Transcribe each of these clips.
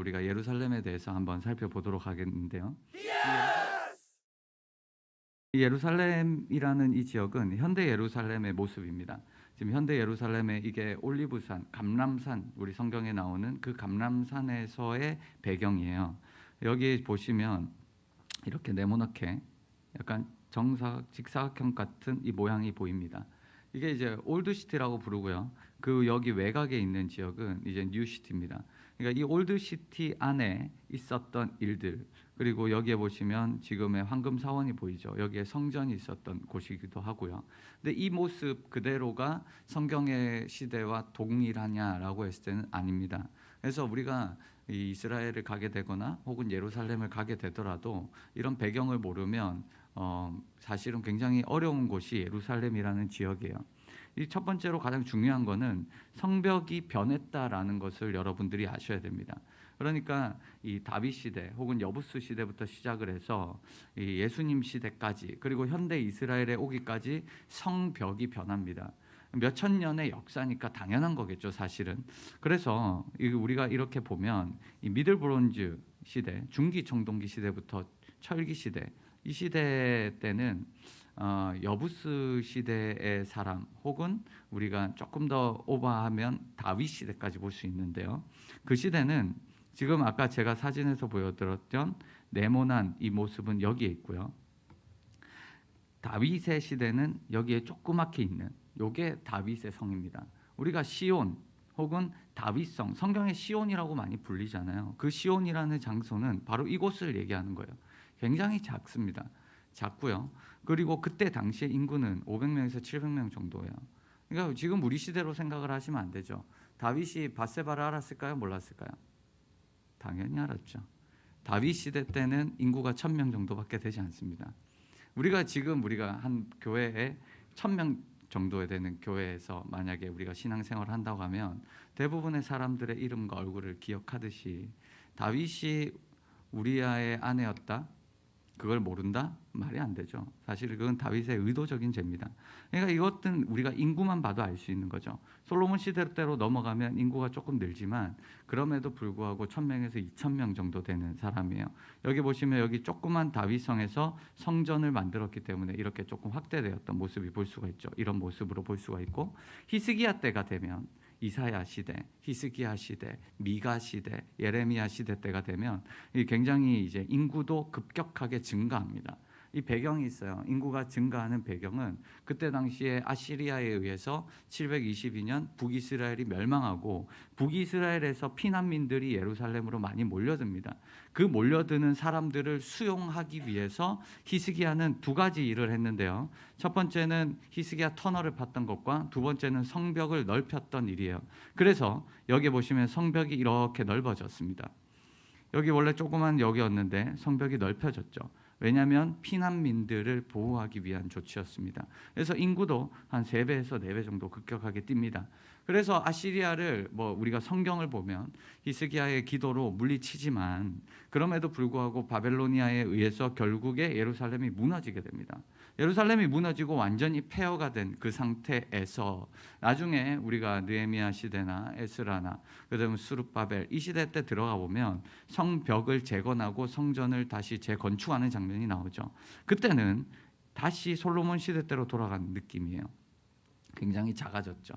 우리가 예루살렘에 대해서 한번 살펴보도록 하겠는데요. 이 예루살렘이라는 이 지역은 현대 예루살렘의 모습입니다. 지금 현대 예루살렘의 이게 올리브산, 감람산, 우리 성경에 나오는 그 감람산에서의 배경이에요. 여기 보시면 이렇게 네모나게 약간 정사각, 직사각형 같은 이 모양이 보입니다. 이게 이제 올드시티라고 부르고요. 그 여기 외곽에 있는 지역은 이제 뉴시티입니다. 그러니까 이 올드시티 안에 있었던 일들, 그리고 여기에 보시면 지금의 황금 사원이 보이죠. 여기에 성전이 있었던 곳이기도 하고요. 근데 이 모습 그대로가 성경의 시대와 동일하냐라고 했을 때는 아닙니다. 그래서 우리가 이 이스라엘을 가게 되거나 혹은 예루살렘을 가게 되더라도 이런 배경을 모르면 사실은 굉장히 어려운 곳이 예루살렘이라는 지역이에요. 이 첫 번째로 가장 중요한 거는 성벽이 변했다라는 것을 여러분들이 아셔야 됩니다. 그러니까 이 다윗 시대 혹은 여부수 시대부터 시작을 해서 이 예수님 시대까지, 그리고 현대 이스라엘에 오기까지 성벽이 변합니다. 몇천 년의 역사니까 당연한 거겠죠, 사실은. 그래서 우리가 이렇게 보면 이 미들 브론즈 시대, 중기 청동기 시대부터 철기 시대, 이 시대 때는 여부스 시대의 사람, 혹은 우리가 조금 더 오버하면 다윗 시대까지 볼 수 있는데요. 그 시대는 지금 아까 제가 사진에서 보여드렸던 네모난 이 모습은 여기에 있고요. 다윗의 시대는 여기에 조그맣게 있는 요게 다윗의 성입니다. 우리가 시온 혹은 다윗성, 성경에 시온이라고 많이 불리잖아요. 그 시온이라는 장소는 바로 이곳을 얘기하는 거예요. 굉장히 작습니다. 작고요. 그리고 그때 당시의 인구는 500명에서 700명 정도예요. 그러니까 지금 우리 시대로 생각을 하시면 안 되죠. 다윗이 밧세바를 알았을까요? 몰랐을까요? 당연히 알았죠. 다윗 시대 때는 인구가 1000명 정도밖에 되지 않습니다. 우리가 한 교회에 1000명 정도에 되는 교회에서 만약에 우리가 신앙생활을 한다고 하면 대부분의 사람들의 이름과 얼굴을 기억하듯이 다윗이 우리아의 아내였다? 그걸 모른다? 말이 안 되죠. 사실 그건 다윗의 의도적인 죄입니다. 그러니까 이것은 우리가 인구만 봐도 알 수 있는 거죠. 솔로몬 시대대로 넘어가면 인구가 조금 늘지만 그럼에도 불구하고 1000명에서 2000명 정도 되는 사람이에요. 여기 보시면 여기 조그만 다윗성에서 성전을 만들었기 때문에 이렇게 조금 확대되었던 모습이 볼 수가 있죠. 이런 모습으로 볼 수가 있고, 히스기야 때가 되면 이사야 시대, 히스기야 시대, 미가 시대, 예레미야 시대 때가 되면 굉장히 이제 인구도 급격하게 증가합니다. 이 배경이 있어요. 인구가 증가하는 배경은 그때 당시에 아시리아에 의해서 722년 북이스라엘이 멸망하고 북이스라엘에서 피난민들이 예루살렘으로 많이 몰려듭니다. 그 몰려드는 사람들을 수용하기 위해서 히스기야는 두 가지 일을 했는데요. 첫 번째는 히스기야 터널을 팠던 것과 두 번째는 성벽을 넓혔던 일이에요. 그래서 여기 보시면 성벽이 이렇게 넓어졌습니다. 여기 원래 조그만 역이었는데 성벽이 넓혀졌죠. 왜냐하면 피난민들을 보호하기 위한 조치였습니다. 그래서 인구도 한 3배에서 4배 정도 급격하게 뜁니다. 그래서 아시리아를 우리가 성경을 보면 히스기야의 기도로 물리치지만 그럼에도 불구하고 바벨로니아에 의해서 결국에 예루살렘이 무너지게 됩니다. 예루살렘이 무너지고 완전히 폐허가 된 그 상태에서 나중에 우리가 느헤미야 시대나 에스라나 그다음에 수룹바벨 이 시대 때 들어가 보면 성벽을 재건하고 성전을 다시 재건축하는 장면이 나오죠. 그때는 다시 솔로몬 시대 때로 돌아간 느낌이에요. 굉장히 작아졌죠.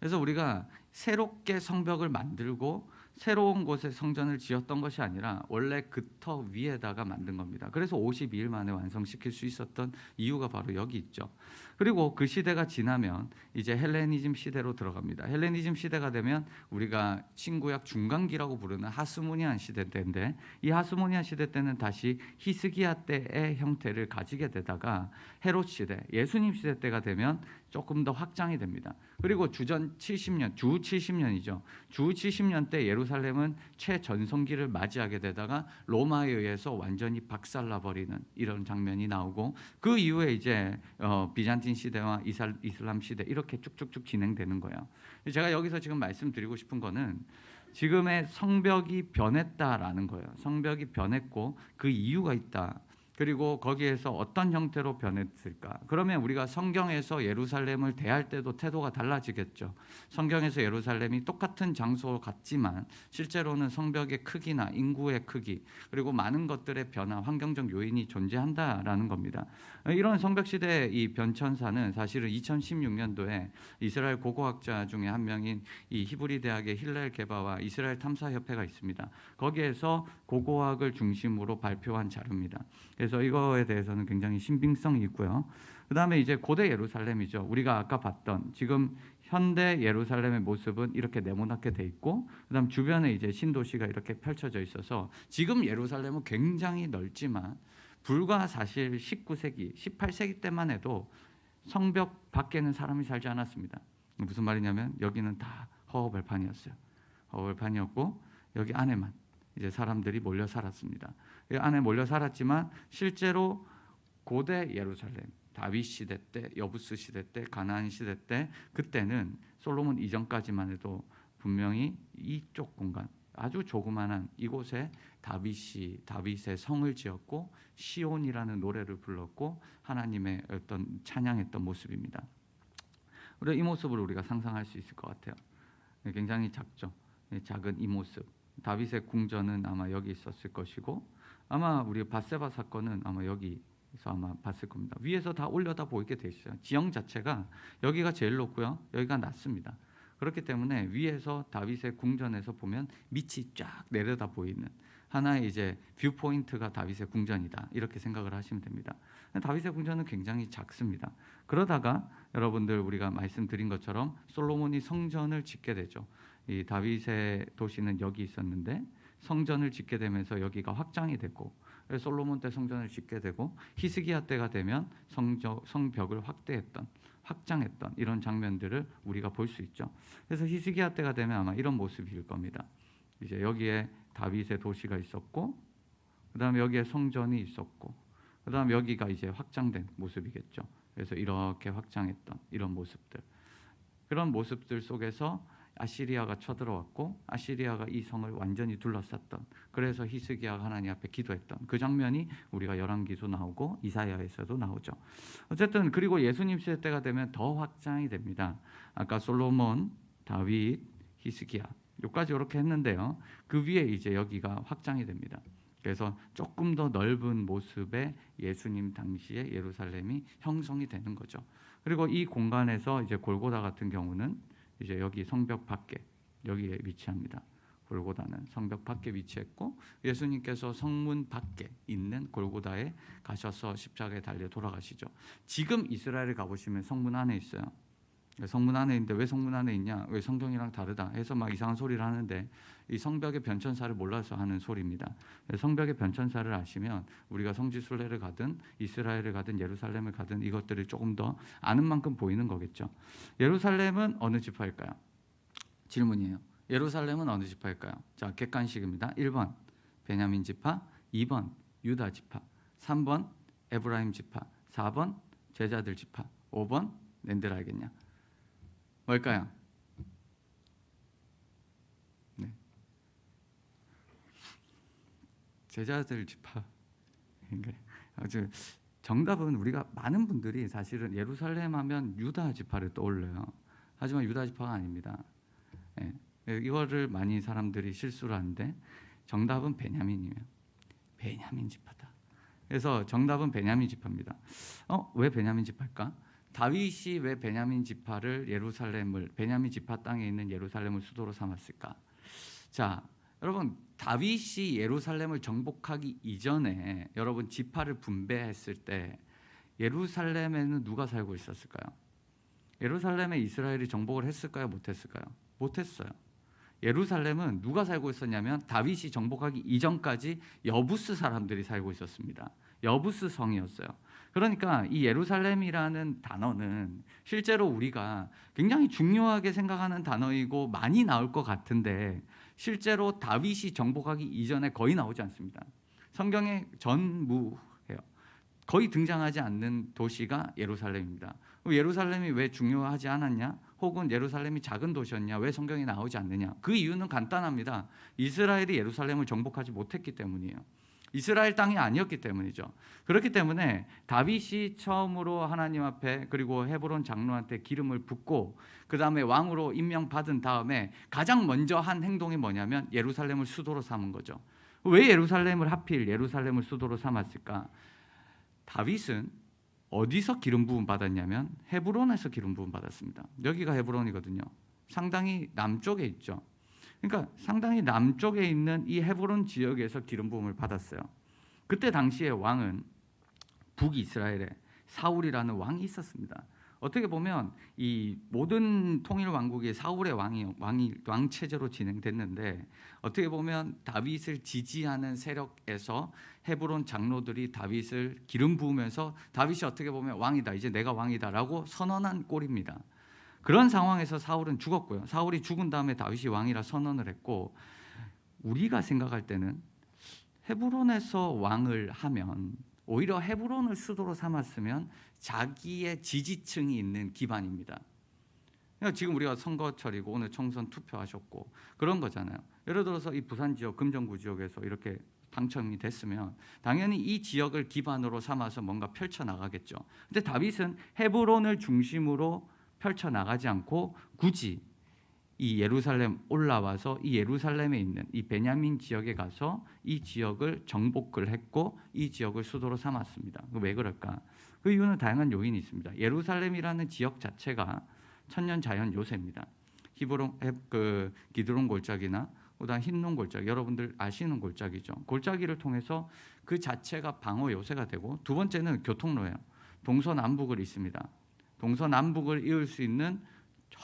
그래서 우리가 새롭게 성벽을 만들고 새로운 곳에 성전을 지었던 것이 아니라 원래 그 터 위에다가 만든 겁니다. 그래서 52일 만에 완성시킬 수 있었던 이유가 바로 여기 있죠. 그리고 그 시대가 지나면 이제 헬레니즘 시대로 들어갑니다. 헬레니즘 시대가 되면 우리가 신구약 중간기라고 부르는 하스모니안 시대 때인데, 이 하스모니안 시대 때는 다시 히스기야 때의 형태를 가지게 되다가 헤롯 시대, 예수님 시대 때가 되면 조금 더 확장이 됩니다. 그리고 주 70년이죠. 주 70년 때 예루살렘은 최전성기를 맞이하게 되다가 로마에 의해서 완전히 박살나버리는 이런 장면이 나오고, 그 이후에 이제 비잔틴 시대와 이슬람 시대 이렇게 쭉쭉쭉 진행되는 거예요. 제가 여기서 지금 말씀드리고 싶은 거는 지금의 성벽이 변했다라는 거예요. 성벽이 변했고 그 이유가 있다. 그리고 거기에서 어떤 형태로 변했을까? 그러면 우리가 성경에서 예루살렘을 대할 때도 태도가 달라지겠죠. 성경에서 예루살렘이 똑같은 장소 같지만 실제로는 성벽의 크기나 인구의 크기 그리고 많은 것들의 변화, 환경적 요인이 존재한다라는 겁니다. 이런 성벽 시대의 이 변천사는 사실은 2016년도에 이스라엘 고고학자 중에 한 명인 이 히브리 대학의 힐렐 게바와 이스라엘 탐사협회가 있습니다. 거기에서 고고학을 중심으로 발표한 자료입니다. 그래서 이거에 대해서는 굉장히 신빙성이 있고요. 그다음에 이제 고대 예루살렘이죠. 우리가 아까 봤던 지금 현대 예루살렘의 모습은 이렇게 네모나게 돼 있고, 그다음 주변에 이제 신도시가 이렇게 펼쳐져 있어서 지금 예루살렘은 굉장히 넓지만 불과 사실 19세기, 18세기 때만 해도 성벽 밖에는 사람이 살지 않았습니다. 무슨 말이냐면 여기는 다 허허벌판이었어요. 허허벌판이었고 여기 안에만 이제 사람들이 몰려 살았습니다. 이 안에 몰려 살았지만 실제로 고대 예루살렘, 다윗 시대 때, 여부스 시대 때, 가나안 시대 때 그때는 솔로몬 이전까지만 해도 분명히 이쪽 공간 아주 조그만한 이곳에 다윗의 성을 지었고 시온이라는 노래를 불렀고 하나님의 어떤 찬양했던 모습입니다. 우리 이 모습을 우리가 상상할 수 있을 것 같아요. 굉장히 작죠. 작은 이 모습. 다윗의 궁전은 아마 여기 있었을 것이고 아마 우리 밧세바 사건은 아마 여기서 아마 봤을 겁니다. 위에서 다 올려다 보이게 돼 있어요. 지형 자체가 여기가 제일 높고요. 여기가 낮습니다. 그렇기 때문에 위에서 다윗의 궁전에서 보면 밑이 쫙 내려다 보이는 하나의 이제 뷰 포인트가 다윗의 궁전이다. 이렇게 생각을 하시면 됩니다. 다윗의 궁전은 굉장히 작습니다. 그러다가 여러분들 우리가 말씀드린 것처럼 솔로몬이 성전을 짓게 되죠. 이 다윗의 도시는 여기 있었는데 성전을 짓게 되면서 여기가 확장이 됐고 솔로몬 때 성전을 짓게 되고 히스기야 때가 되면 성벽을 확장했던 이런 장면들을 우리가 볼 수 있죠. 그래서 히스기야 때가 되면 아마 이런 모습일 겁니다. 이제 여기에 다윗의 도시가 있었고 그다음에 여기에 성전이 있었고 그다음 여기가 이제 확장된 모습이겠죠. 그래서 이렇게 확장했던 이런 모습들, 그런 모습들 속에서 아시리아가 쳐들어왔고 아시리아가 이 성을 완전히 둘러쌌던, 그래서 히스기야가 하나님 앞에 기도했던 그 장면이 우리가 열왕기도 나오고 이사야에서도 나오죠. 어쨌든 그리고 예수님 시대 때가 되면 더 확장이 됩니다. 아까 솔로몬, 다윗, 히스기야 여기까지 이렇게 했는데요. 그 위에 이제 여기가 확장이 됩니다. 그래서 조금 더 넓은 모습의 예수님 당시의 예루살렘이 형성이 되는 거죠. 그리고 이 공간에서 이제 골고다 같은 경우는 이제 여기 성벽 밖에 여기에 위치합니다. 골고다는 성벽 밖에 위치했고 예수님께서 성문 밖에 있는 골고다에 가셔서 십자가에 달려 돌아가시죠. 지금 이스라엘에 가보시면 성문 안에 있어요. 성문 안에 있는데 왜 성문 안에 있냐? 왜 성경이랑 다르다? 해서 막 이상한 소리를 하는데 이 성벽의 변천사를 몰라서 하는 소리입니다. 성벽의 변천사를 아시면 우리가 성지순례를 가든 이스라엘을 가든 예루살렘을 가든 이것들을 조금 더 아는 만큼 보이는 거겠죠. 예루살렘은 어느 지파일까요? 질문이에요. 예루살렘은 어느 지파일까요? 자, 객관식입니다. 1번 베냐민 지파, 2번 유다 지파, 3번 에브라임 지파, 4번 제자들 지파, 5번 낸들 알겠냐? 뭘까요? 네. 제자들 지파. 아주 정답은 우리가 많은 분들이 사실은 예루살렘 하면 유다 지파를 떠올려요. 하지만 유다 지파가 아닙니다. 네. 이거를 많이 사람들이 실수를 하는데 정답은 베냐민이에요. 베냐민 지파다. 그래서 정답은 베냐민 지파입니다. 왜 베냐민 지파일까? 다윗이 왜 베냐민 지파를 베냐민 지파 땅에 있는 예루살렘을 수도로 삼았을까? 자, 여러분 다윗이 예루살렘을 정복하기 이전에 여러분 지파를 분배했을 때 예루살렘에는 누가 살고 있었을까요? 예루살렘에 이스라엘이 정복을 했을까요? 못했을까요? 못했어요. 예루살렘은 누가 살고 있었냐면 다윗이 정복하기 이전까지 여부스 사람들이 살고 있었습니다. 여부스 성이었어요. 그러니까 이 예루살렘이라는 단어는 실제로 우리가 굉장히 중요하게 생각하는 단어이고 많이 나올 것 같은데 실제로 다윗이 정복하기 이전에 거의 나오지 않습니다. 성경에 전무해요. 거의 등장하지 않는 도시가 예루살렘입니다. 예루살렘이 왜 중요하지 않았냐? 혹은 예루살렘이 작은 도시였냐? 왜 성경에 나오지 않느냐? 그 이유는 간단합니다. 이스라엘이 예루살렘을 정복하지 못했기 때문이에요. 이스라엘 땅이 아니었기 때문이죠. 그렇기 때문에 다윗이 처음으로 하나님 앞에 그리고 헤브론 장로한테 기름을 붓고 그 다음에 왕으로 임명받은 다음에 가장 먼저 한 행동이 뭐냐면 예루살렘을 수도로 삼은 거죠. 왜 예루살렘을 하필 예루살렘을 수도로 삼았을까? 다윗은 어디서 기름 부음 받았냐면 헤브론에서 기름 부음 받았습니다. 여기가 헤브론이거든요. 상당히 남쪽에 있죠. 그러니까 상당히 남쪽에 있는 이 헤브론 지역에서 기름 부음을 받았어요. 그때 당시에 왕은 북이스라엘에 사울이라는 왕이 있었습니다. 어떻게 보면 이 모든 통일 왕국이 사울의 왕 체제로 진행됐는데 어떻게 보면 다윗을 지지하는 세력에서 헤브론 장로들이 다윗을 기름 부으면서 다윗이 어떻게 보면 왕이다, 이제 내가 왕이다라고 선언한 꼴입니다. 그런 상황에서 사울은 죽었고요. 사울이 죽은 다음에 다윗이 왕이라 선언을 했고, 우리가 생각할 때는 헤브론에서 왕을 하면 오히려 헤브론을 수도로 삼았으면 자기의 지지층이 있는 기반입니다. 그러니까 지금 우리가 선거철이고 오늘 총선 투표하셨고 그런 거잖아요. 예를 들어서 이 부산 지역, 금정구 지역에서 이렇게 당첨이 됐으면 당연히 이 지역을 기반으로 삼아서 뭔가 펼쳐나가겠죠. 근데 다윗은 헤브론을 중심으로 펼쳐나가지 않고 굳이 이 예루살렘 올라와서 이 예루살렘에 있는 이 베냐민 지역에 가서 이 지역을 정복을 했고 이 지역을 수도로 삼았습니다. 왜 그럴까? 그 이유는 다양한 요인이 있습니다. 예루살렘이라는 지역 자체가 천년 자연 요새입니다. 기드론 골짜기나 그다음 흰론 골짜기, 여러분들 아시는 골짜기죠. 골짜기를 통해서 그 자체가 방어 요새가 되고, 두 번째는 교통로예요. 동서남북을 잇습니다. 동서남북을 이을 수 있는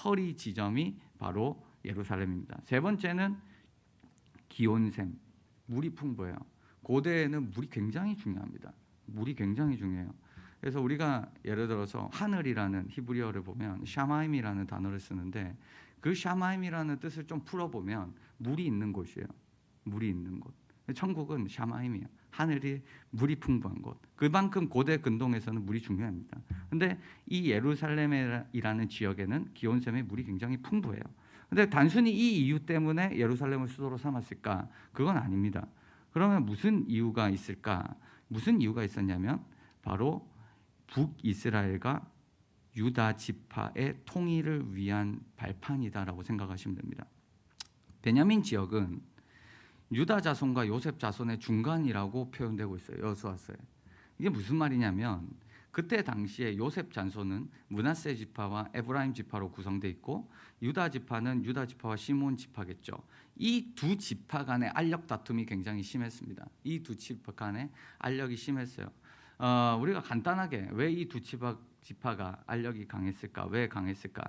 허리 지점이 바로 예루살렘입니다. 세 번째는 기온샘, 물이 풍부해요. 고대에는 물이 굉장히 중요합니다. 물이 굉장히 중요해요. 그래서 우리가 예를 들어서 하늘이라는 히브리어를 보면 샤마임이라는 단어를 쓰는데 그 샤마임이라는 뜻을 좀 풀어보면 물이 있는 곳이에요. 물이 있는 곳. 천국은 샤마임이에요. 하늘이 물이 풍부한 곳. 그만큼 고대 근동에서는 물이 중요합니다. 그런데 이 예루살렘이라는 지역에는 기온샘에 물이 굉장히 풍부해요. 그런데 단순히 이 이유 때문에 예루살렘을 수도로 삼았을까? 그건 아닙니다. 그러면 무슨 이유가 있을까? 무슨 이유가 있었냐면 바로 북이스라엘과 유다 지파의 통일을 위한 발판이다라고 생각하시면 됩니다. 베냐민 지역은 유다 자손과 요셉 자손의 중간이라고 표현되고 있어요. 여호수아서에. 이게 무슨 말이냐면 그때 당시에 요셉 자손은 므낫세 지파와 에브라임 지파로 구성되어 있고 유다 지파는 유다 지파와 시몬 지파겠죠. 이 두 지파 간의 알력 다툼이 굉장히 심했습니다. 이 두 지파 간의 알력이 심했어요. 우리가 간단하게 왜 이 두 지파가 알력이 강했을까? 왜 강했을까?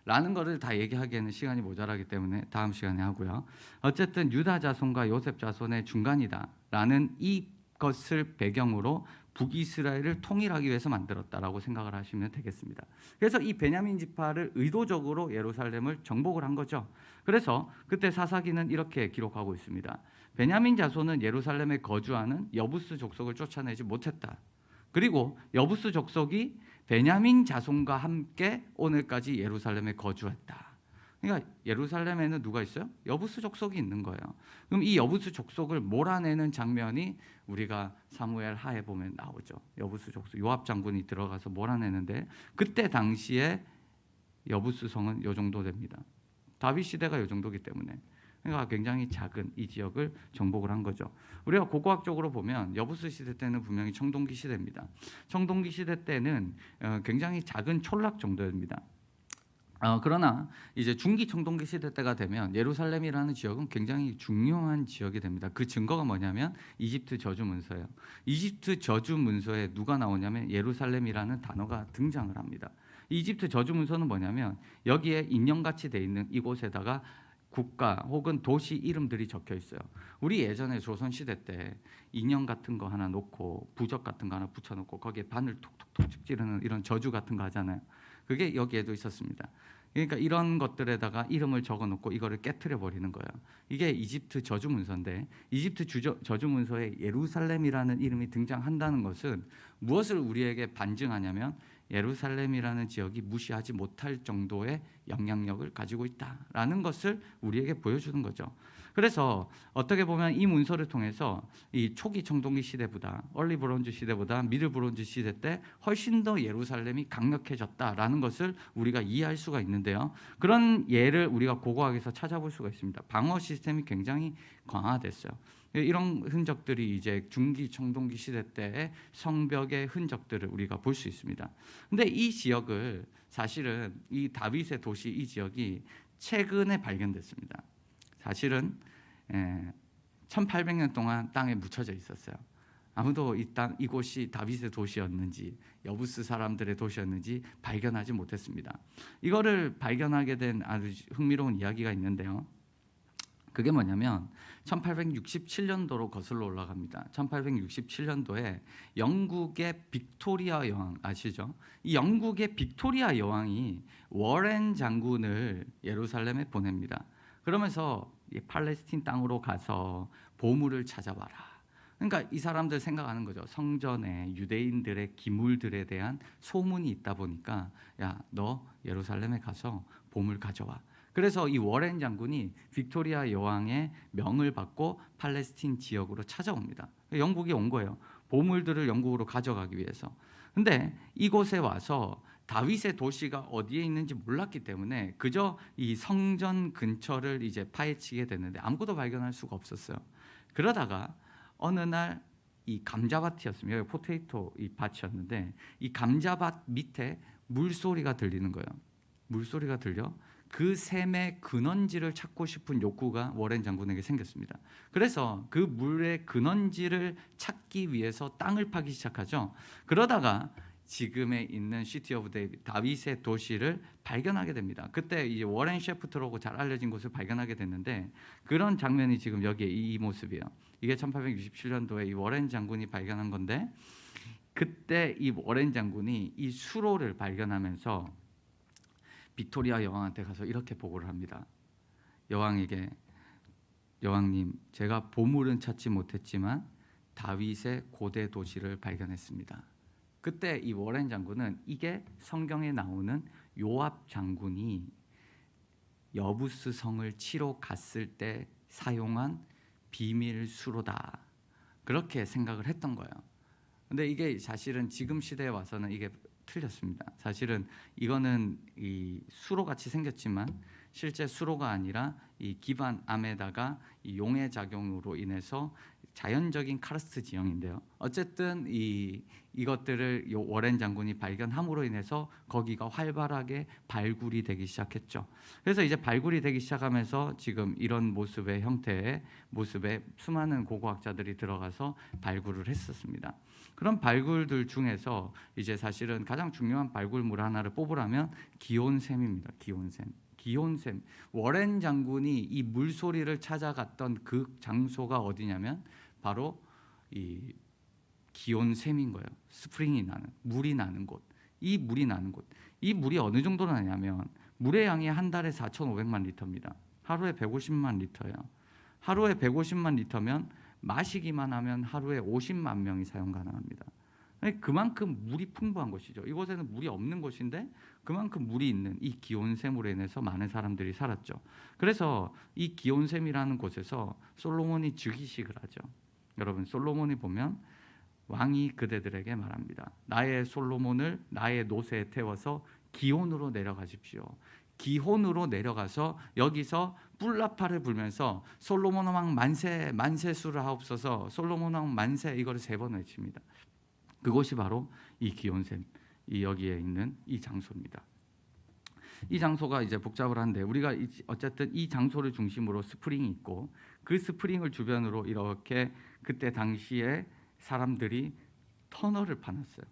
라는 거를 다 얘기하기에는 시간이 모자라기 때문에 다음 시간에 하고요. 어쨌든 유다 자손과 요셉 자손의 중간이다라는 이것을 배경으로 북이스라엘을 통일하기 위해서 만들었다라고 생각을 하시면 되겠습니다. 그래서 이 베냐민 지파를 의도적으로 예루살렘을 정복을 한 거죠. 그래서 그때 사사기는 이렇게 기록하고 있습니다. 베냐민 자손은 예루살렘에 거주하는 여부스 족속을 쫓아내지 못했다. 그리고 여부스 족속이 베냐민 자손과 함께 오늘까지 예루살렘에 거주했다. 그러니까 예루살렘에는 누가 있어요? 여부스 족속이 있는 거예요. 그럼 이 여부스 족속을 몰아내는 장면이 우리가 사무엘 하에 보면 나오죠. 여부스 족속, 요압 장군이 들어가서 몰아내는데 그때 당시에 여부스 성은 요 정도 됩니다. 다윗 시대가 요 정도기 때문에. 그러니까 굉장히 작은 이 지역을 정복을 한 거죠. 우리가 고고학적으로 보면 여부스 시대 때는 분명히 청동기 시대입니다. 청동기 시대 때는 굉장히 작은 촌락 정도입니다. 그러나 이제 중기 청동기 시대 때가 되면 예루살렘이라는 지역은 굉장히 중요한 지역이 됩니다. 그 증거가 뭐냐면 이집트 저주 문서예요. 이집트 저주 문서에 누가 나오냐면 예루살렘이라는 단어가 등장을 합니다. 이집트 저주 문서는 뭐냐면 여기에 인형같이 돼 있는 이곳에다가 국가 혹은 도시 이름들이 적혀 있어요. 우리 예전에 조선시대 때 인형 같은 거 하나 놓고 부적 같은 거 하나 붙여놓고 거기에 바늘 톡톡톡 찌르는 이런 저주 같은 거 하잖아요. 그게 여기에도 있었습니다. 그러니까 이런 것들에다가 이름을 적어놓고 이거를 깨트려 버리는 거예요. 이게 이집트 저주 문서인데 이집트 저주 문서에 예루살렘이라는 이름이 등장한다는 것은 무엇을 우리에게 반증하냐면 예루살렘이라는 지역이 무시하지 못할 정도의 영향력을 가지고 있다라는 것을 우리에게 보여주는 거죠. 그래서 어떻게 보면 이 문서를 통해서 이 초기 청동기 시대보다 얼리 브론즈 시대보다 미들 브론즈 시대 때 훨씬 더 예루살렘이 강력해졌다라는 것을 우리가 이해할 수가 있는데요. 그런 예를 우리가 고고학에서 찾아볼 수가 있습니다. 방어 시스템이 굉장히 강화됐어요. 이런 흔적들이 이제 중기 청동기 시대 때의 성벽의 흔적들을 우리가 볼 수 있습니다. 근데 이 지역을 사실은 이 다윗의 도시 이 지역이 최근에 발견됐습니다. 사실은 1800년 동안 땅에 묻혀져 있었어요. 아무도 이곳이 다윗의 도시였는지 여부스 사람들의 도시였는지 발견하지 못했습니다. 이거를 발견하게 된 아주 흥미로운 이야기가 있는데요. 그게 뭐냐면 1867년도로 거슬러 올라갑니다. 1867년도에 영국의 빅토리아 여왕 아시죠? 이 영국의 빅토리아 여왕이 워렌 장군을 예루살렘에 보냅니다. 그러면서 팔레스틴 땅으로 가서 보물을 찾아와라. 그러니까 이 사람들 생각하는 거죠. 성전에 유대인들의 기물들에 대한 소문이 있다 보니까 야, 너 예루살렘에 가서 보물 가져와. 그래서 이 워렌 장군이 빅토리아 여왕의 명을 받고 팔레스틴 지역으로 찾아옵니다. 영국이 온 거예요. 보물들을 영국으로 가져가기 위해서. 근데 이곳에 와서 다윗의 도시가 어디에 있는지 몰랐기 때문에 그저 이 성전 근처를 이제 파헤치게 됐는데 아무것도 발견할 수가 없었어요. 그러다가 어느 날 이 감자밭이었습니다. 여기 포테이토 이 밭이었는데 이 감자밭 밑에 물소리가 들리는 거예요. 물소리가 들려 그 샘의 근원지를 찾고 싶은 욕구가 워렌 장군에게 생겼습니다. 그래서 그 물의 근원지를 찾기 위해서 땅을 파기 시작하죠. 그러다가 지금에 있는 시티 오브 데이빗, 다윗의 도시를 발견하게 됩니다. 그때 이제 워렌 셰프트라고 잘 알려진 곳을 발견하게 됐는데 그런 장면이 지금 여기에 이 모습이에요. 이게 1867년도에 이 워렌 장군이 발견한 건데 그때 이 워렌 장군이 이 수로를 발견하면서 빅토리아 여왕한테 가서 이렇게 보고를 합니다. 여왕에게 여왕님, 제가 보물은 찾지 못했지만 다윗의 고대 도시를 발견했습니다. 그때 이 워렌 장군은 이게 성경에 나오는 요압 장군이 여부스 성을 치러 갔을 때 사용한 비밀 수로다. 그렇게 생각을 했던 거예요. 근데 이게 사실은 지금 시대에 와서는 이게 틀렸습니다. 사실은 이거는 이 수로 같이 생겼지만 실제 수로가 아니라 이 기반 암에다가 이 용해 작용으로 인해서 자연적인 카르스트 지형인데요. 어쨌든 이것들을 워렌 장군이 발견함으로 인해서 거기가 활발하게 발굴이 되기 시작했죠. 그래서 이제 발굴이 되기 시작하면서 지금 이런 모습의 형태의 모습에 수많은 고고학자들이 들어가서 발굴을 했었습니다. 그런 발굴들 중에서 이제 사실은 가장 중요한 발굴물 하나를 뽑으라면 기온샘입니다. 기온샘. 워렌 장군이 이 물소리를 찾아갔던 그 장소가 어디냐면 바로 이 기온샘인 거예요. 스프링이 나는, 물이 나는 곳. 이 물이 나는 곳. 이 물이 어느 정도 나냐면 물의 양이 한 달에 4,500만 리터입니다. 하루에 150만 리터예요. 하루에 150만 리터면 마시기만 하면 하루에 50만 명이 사용 가능합니다. 그만큼 물이 풍부한 곳이죠. 이곳에는 물이 없는 곳인데 그만큼 물이 있는 이 기온샘으로 인해서 많은 사람들이 살았죠. 그래서 이 기온샘이라는 곳에서 솔로몬이 즉위식을 하죠. 여러분, 솔로몬이 보면 왕이 그대들에게 말합니다. 나의 솔로몬을 나의 노새에 태워서 기온으로 내려가십시오. 기혼으로 내려가서 여기서 뿔라파를 불면서 솔로몬 왕 만세, 만세수를 하옵소서, 솔로몬 왕 만세, 이거를 3번 외칩니다. 그곳이 바로 이 기온샘, 이 여기에 있는 이 장소입니다. 이 장소가 이제 복잡을 한데 우리가 어쨌든 이 장소를 중심으로 스프링이 있고 그 스프링을 주변으로 이렇게 그때 당시에 사람들이 터널을 파놨어요.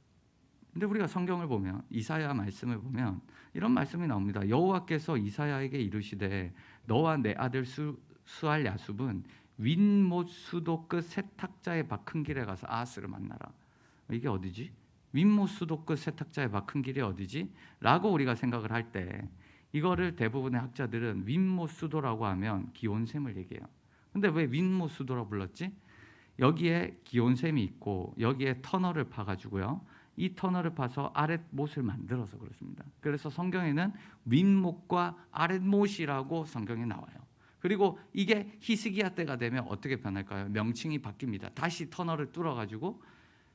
근데 우리가 성경을 보면 이사야 말씀을 보면 이런 말씀이 나옵니다. 여호와께서 이사야에게 이르시되 너와 내 아들 수알 야숲은 윗못 수도 끝 세탁자의 밭 큰 길에 가서 아하스를 만나라. 이게 어디지? 윗못 수도 끝 세탁자의 밭 큰 길이 어디지? 라고 우리가 생각을 할 때 이거를 대부분의 학자들은 윗못 수도라고 하면 기온샘을 얘기해요. 근데 왜 윗못 수도라 불렀지? 여기에 기온샘이 있고 여기에 터널을 파가지고요. 이 터널을 파서 아랫못을 만들어서 그렇습니다. 그래서 성경에는 윗못과 아랫못이라고 성경에 나와요. 그리고 이게 히스기야 때가 되면 어떻게 변할까요? 명칭이 바뀝니다. 다시 터널을 뚫어가지고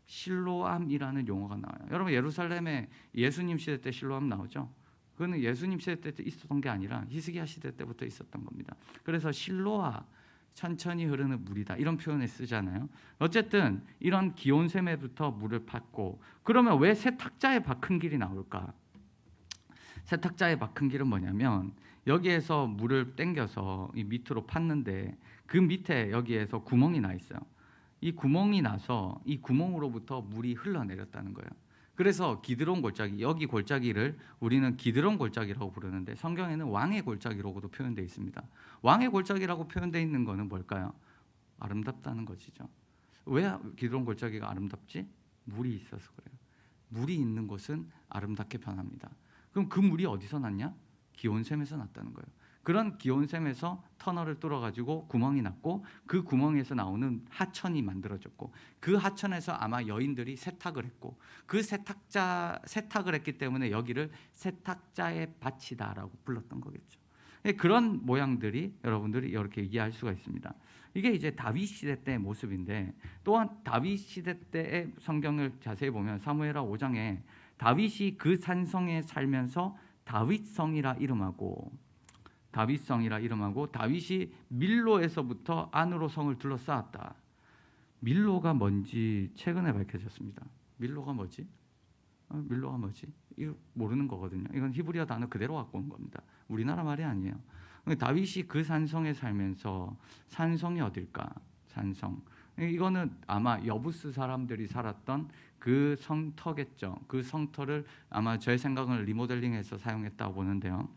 실로암이라는 용어가 나와요. 여러분 예루살렘에 예수님 시대 때 실로암 나오죠? 그거는 예수님 시대 때 있었던 게 아니라 히스기야 시대 때부터 있었던 겁니다. 그래서 실로아, 천천히 흐르는 물이다 이런 표현을 쓰잖아요. 어쨌든 이런 기온샘에부터 물을 팠고, 그러면 왜 세탁자의 박힌 길이 나올까? 세탁자의 박힌 길은 뭐냐면 여기에서 물을 땡겨서 이 밑으로 팠는데 그 밑에 여기에서 구멍이 나 있어요. 이 구멍이 나서 이 구멍으로부터 물이 흘러내렸다는 거예요. 그래서 기드론 골짜기, 여기 골짜기를 우리는 기드론 골짜기라고 부르는데 성경에는 왕의 골짜기라고도 표현되어 있습니다. 왕의 골짜기라고 표현되어 있는 거는 뭘까요? 아름답다는 것이죠. 왜 기드론 골짜기가 아름답지? 물이 있어서 그래요. 물이 있는 곳은 아름답게 변합니다. 그럼 그 물이 어디서 났냐? 기온샘에서 났다는 거예요. 그런 기온샘에서 터널을 뚫어가지고 구멍이 났고 그 구멍에서 나오는 하천이 만들어졌고 그 하천에서 아마 여인들이 세탁을 했고 그 세탁을 했기 때문에 여기를 세탁자의 밭이다라고 불렀던 거겠죠. 그런 모양들이 여러분들이 이렇게 이해할 수가 있습니다. 이게 이제 다윗 시대 때의 모습인데, 또한 다윗 시대 때의 성경을 자세히 보면 사무엘하 5장에 다윗이 그 산성에 살면서 다윗성이라 이름하고 다윗이 밀로에서부터 안으로 성을 둘러싸았다. 밀로가 뭔지 최근에 밝혀졌습니다. 밀로가 뭐지? 이거 모르는 거거든요. 이건 히브리어 단어 그대로 갖고 온 겁니다. 우리나라 말이 아니에요. 다윗이 그 산성에 살면서, 산성이 어딜까? 산성. 이거는 아마 여부스 사람들이 살았던 그 성터겠죠. 그 성터를 아마 제 생각은 리모델링해서 사용했다고 보는데요.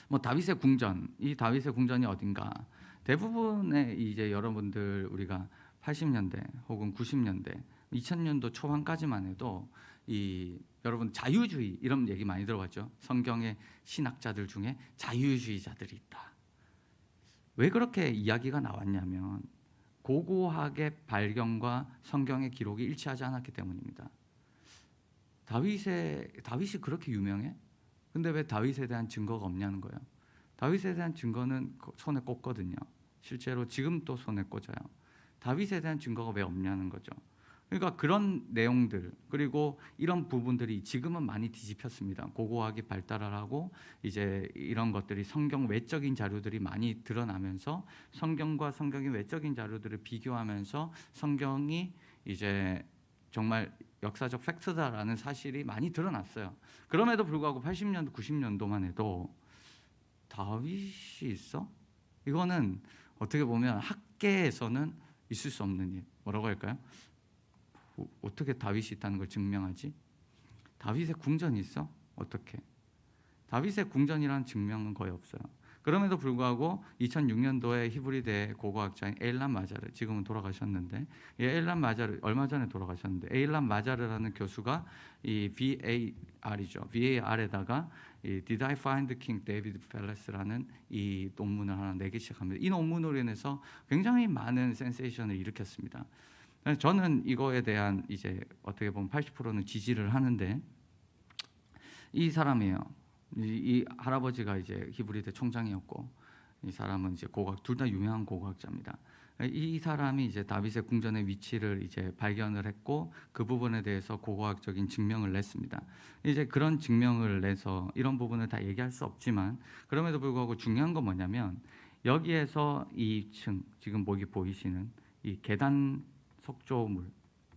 뭐 다윗의 궁전, 이 다윗의 궁전이 어딘가? 대부분의 이제 여러분들 우리가 80년대 혹은 90년대, 2000년도 초반까지만 해도 이 여러분 자유주의 이런 얘기 많이 들어봤죠. 성경의 신학자들 중에 자유주의자들이 있다. 왜 그렇게 이야기가 나왔냐면 고고학의 발견과 성경의 기록이 일치하지 않았기 때문입니다. 다윗이 그렇게 유명해? 근데 왜 다윗에 대한 증거가 없냐는 거예요. 다윗에 대한 증거는 손에 꽂거든요. 실제로 지금 또 손에 꽂아요. 다윗에 대한 증거가 왜 없냐는 거죠. 그러니까 그런 내용들, 그리고 이런 부분들이 지금은 많이 뒤집혔습니다. 고고학이 발달을 하고 이제 이런 것들이 성경 외적인 자료들이 많이 드러나면서 성경과 성경의 외적인 자료들을 비교하면서 성경이 이제 정말 역사적 팩트다라는 사실이 많이 드러났어요. 그럼에도 불구하고 80년도, 90년도만 해도 다윗이 있어? 이거는 어떻게 보면 학계에서는 있을 수 없는 일. 뭐라고 할까요? 어떻게 다윗이 있다는 걸 증명하지? 다윗의 궁전이 있어? 어떻게? 다윗의 궁전이라는 증명은 거의 없어요. 그럼에도 불구하고 2006년도에 히브리대 고고학자인 에일람 마자르, 지금은 돌아가셨는데, 에일람 마자르 얼마 전에 돌아가셨는데, 에일람 마자르라는 교수가 이 VAR에다가 이 Did I Find King David Palace라는 이 논문을 하나 내기 시작합니다. 이 논문으로 인해서 굉장히 많은 센세이션을 일으켰습니다. 저는 이거에 대한 이제 어떻게 보면 80%는 지지를 하는데, 이 사람이에요. 이 할아버지가 이제 히브리대 총장이었고, 이 사람은 이제 둘 다 유명한 고고학자입니다. 이 사람이 이제 다윗의 궁전의 위치를 이제 발견을 했고 그 부분에 대해서 고고학적인 증명을 냈습니다. 이제 그런 증명을 내서 이런 부분을 다 얘기할 수 없지만, 그럼에도 불구하고 중요한 건 뭐냐면 여기에서 이 층, 지금 여기 보이시는 이 계단 석조물,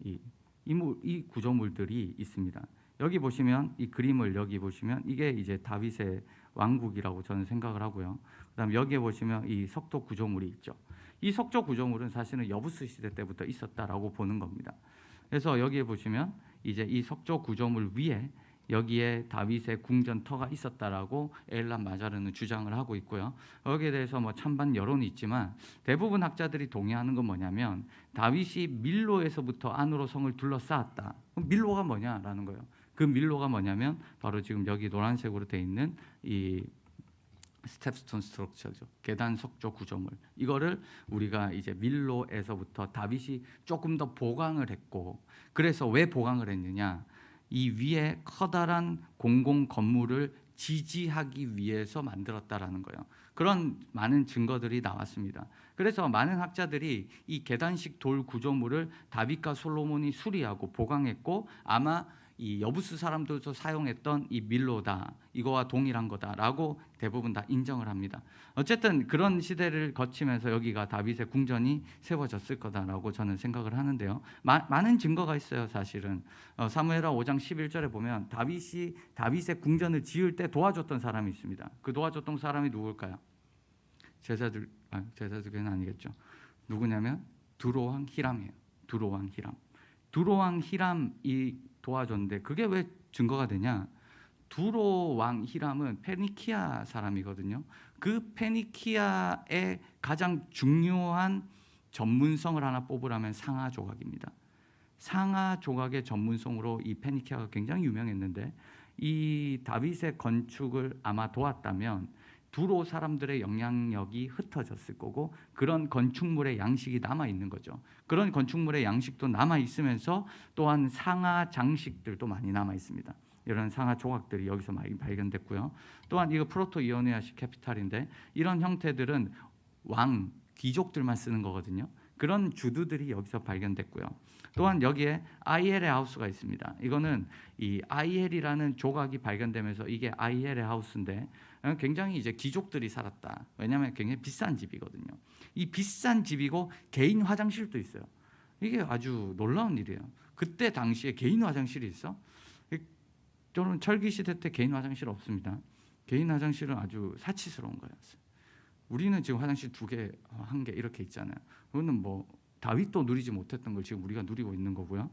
이 구조물들이 있습니다. 여기 보시면 이 그림을 여기 보시면 이게 이제 다윗의 왕국이라고 저는 생각을 하고요. 그다음 여기에 보시면 이 석조 구조물이 있죠. 이 석조 구조물은 사실은 여부스 시대 때부터 있었다라고 보는 겁니다. 그래서 여기에 보시면 이제 이 석조 구조물 위에 여기에 다윗의 궁전터가 있었다라고 에일람 마자르는 주장을 하고 있고요. 여기에 대해서 뭐 찬반 여론이 있지만 대부분 학자들이 동의하는 건 뭐냐면 다윗이 밀로에서부터 안으로 성을 둘러싸았다. 그럼 밀로가 뭐냐라는 거예요. 그 밀로가 뭐냐면 바로 지금 여기 노란색으로 되어 있는 이 스텝스톤 스트럭처죠. 계단 석조 구조물. 이거를 우리가 이제 밀로에서부터 다윗이 조금 더 보강을 했고, 그래서 왜 보강을 했느냐? 이 위에 커다란 공공 건물을 지지하기 위해서 만들었다라는 거예요. 그런 많은 증거들이 나왔습니다. 그래서 많은 학자들이 이 계단식 돌 구조물을 다윗과 솔로몬이 수리하고 보강했고 아마 이 여부수 사람들도 사용했던 이 밀로다, 이거와 동일한 거다라고 대부분 다 인정을 합니다. 어쨌든 그런 시대를 거치면서 여기가 다윗의 궁전이 세워졌을 거다라고 저는 생각을 하는데요. 많은 증거가 있어요. 사실은 사무엘하 5장 11절에 보면 다윗이 다윗의 궁전을 지을 때 도와줬던 사람이 있습니다. 그 도와줬던 사람이 누굴까요? 제사들은 아니겠죠. 누구냐면 두로왕 히람이에요. 두로왕 히람. 두로왕 히람이 도와줬는데 그게 왜 증거가 되냐? 두로왕 히람은 페니키아 사람이거든요. 그 페니키아의 가장 중요한 전문성을 하나 뽑으라면 상하 조각입니다. 상하 조각의 전문성으로 이 페니키아가 굉장히 유명했는데 이 다윗의 건축을 아마 도왔다면 두로 사람들의 영향력이 흩어졌을 거고 그런 건축물의 양식이 남아 있는 거죠. 그런 건축물의 양식도 남아 있으면서 또한 상하 장식들도 많이 남아 있습니다. 이런 상하 조각들이 여기서 많이 발견됐고요. 또한 이거 프로토 이오니아식 캐피탈인데 이런 형태들은 왕 귀족들만 쓰는 거거든요. 그런 주두들이 여기서 발견됐고요. 또한 여기에 아이엘의 하우스가 있습니다. 이거는 이 아이엘이라는 조각이 발견되면서 이게 아이엘의 하우스인데 굉장히 이제 귀족들이 살았다. 왜냐하면 굉장히 비싼 집이거든요. 이 비싼 집이고 개인 화장실도 있어요. 이게 아주 놀라운 일이에요. 그때 당시에 개인 화장실이 있어? 저는 철기 시대 때 개인 화장실 없습니다. 개인 화장실은 아주 사치스러운 거였어요. 우리는 지금 화장실 2개, 1개 이렇게 있잖아요. 그거는 뭐 다윗도 누리지 못했던 걸 지금 우리가 누리고 있는 거고요.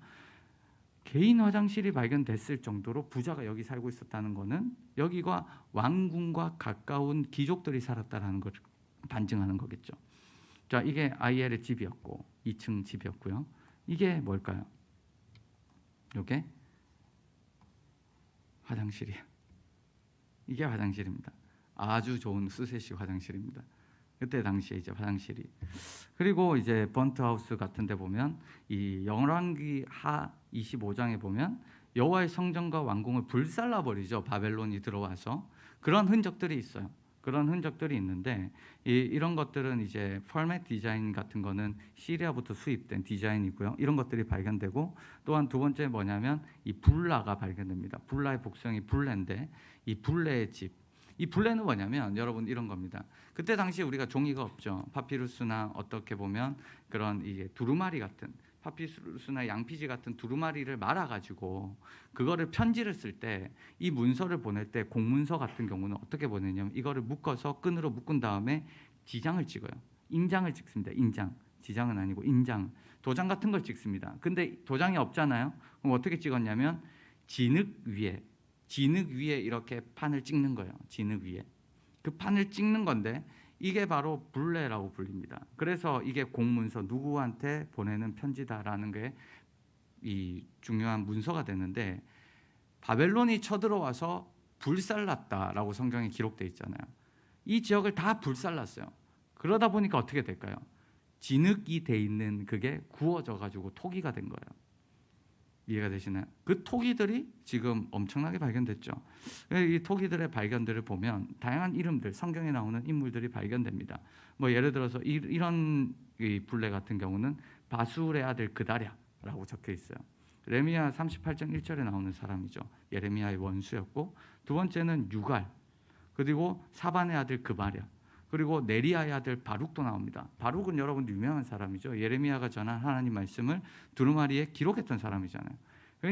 개인 화장실이 발견됐을 정도로 부자가 여기 살고 있었다는 것은 여기가 왕궁과 가까운 귀족들이 살았다는 걸 반증하는 거겠죠. 자, 이게 아이엘의 집이었고 2층 집이었고요. 이게 뭘까요? 이게 화장실이에요. 이게 화장실입니다. 아주 좋은 수세식 화장실입니다. 그때 당시에 이제 화장실이. 그리고 이제 번트하우스 같은 데 보면 이 열왕기 하 25장에 보면 여호와의 성전과 왕궁을 불살라 버리죠. 바벨론이 들어와서. 그런 흔적들이 있어요. 그런 흔적들이 있는데 이런 것들은 이제 포맷 디자인 같은 거는 시리아부터 수입된 디자인이고요. 이런 것들이 발견되고 또한 두 번째 뭐냐면 이 불라가 발견됩니다. 불라의 복성이 불레인데 이 불레의 집. 이 불레는 뭐냐면 여러분 이런 겁니다. 그때 당시에 우리가 종이가 없죠. 파피루스나 어떻게 보면 그런 이게 두루마리 같은 파피루스나 양피지 같은 두루마리를 말아가지고 그거를 편지를 쓸 때 이 문서를 보낼 때 공문서 같은 경우는 어떻게 보내냐면 이거를 묶어서 끈으로 묶은 다음에 지장을 찍어요. 인장을 찍습니다. 인장. 지장은 아니고 인장. 도장 같은 걸 찍습니다. 근데 도장이 없잖아요. 그럼 어떻게 찍었냐면 진흙 위에 이렇게 판을 찍는 거예요. 진흙 위에. 그 판을 찍는 건데 이게 바로 불레라고 불립니다. 그래서 이게 공문서 누구한테 보내는 편지다라는 게 이 중요한 문서가 되는데 바벨론이 쳐들어와서 불살랐다라고 성경에 기록되어 있잖아요. 이 지역을 다 불살랐어요. 그러다 보니까 어떻게 될까요? 진흙이 돼 있는 그게 구워져 가지고 토기가 된 거예요. 이해가 되시나요? 그 토기들이 지금 엄청나게 발견됐죠. 이 토기들의 발견들을 보면 다양한 이름들, 성경에 나오는 인물들이 발견됩니다. 뭐 예를 들어서 이런 이 불레 같은 경우는 바술의 아들 그다랴라고 적혀 있어요. 레미야 38장 1절에 나오는 사람이죠. 예레미야의 원수였고 두 번째는 유갈, 그리고 사반의 아들 그바랴, 그리고 네리아의 아들 바룩도 나옵니다. 바룩은 여러분도 유명한 사람이죠. 예레미야가 전한 하나님 말씀을 두루마리에 기록했던 사람이잖아요.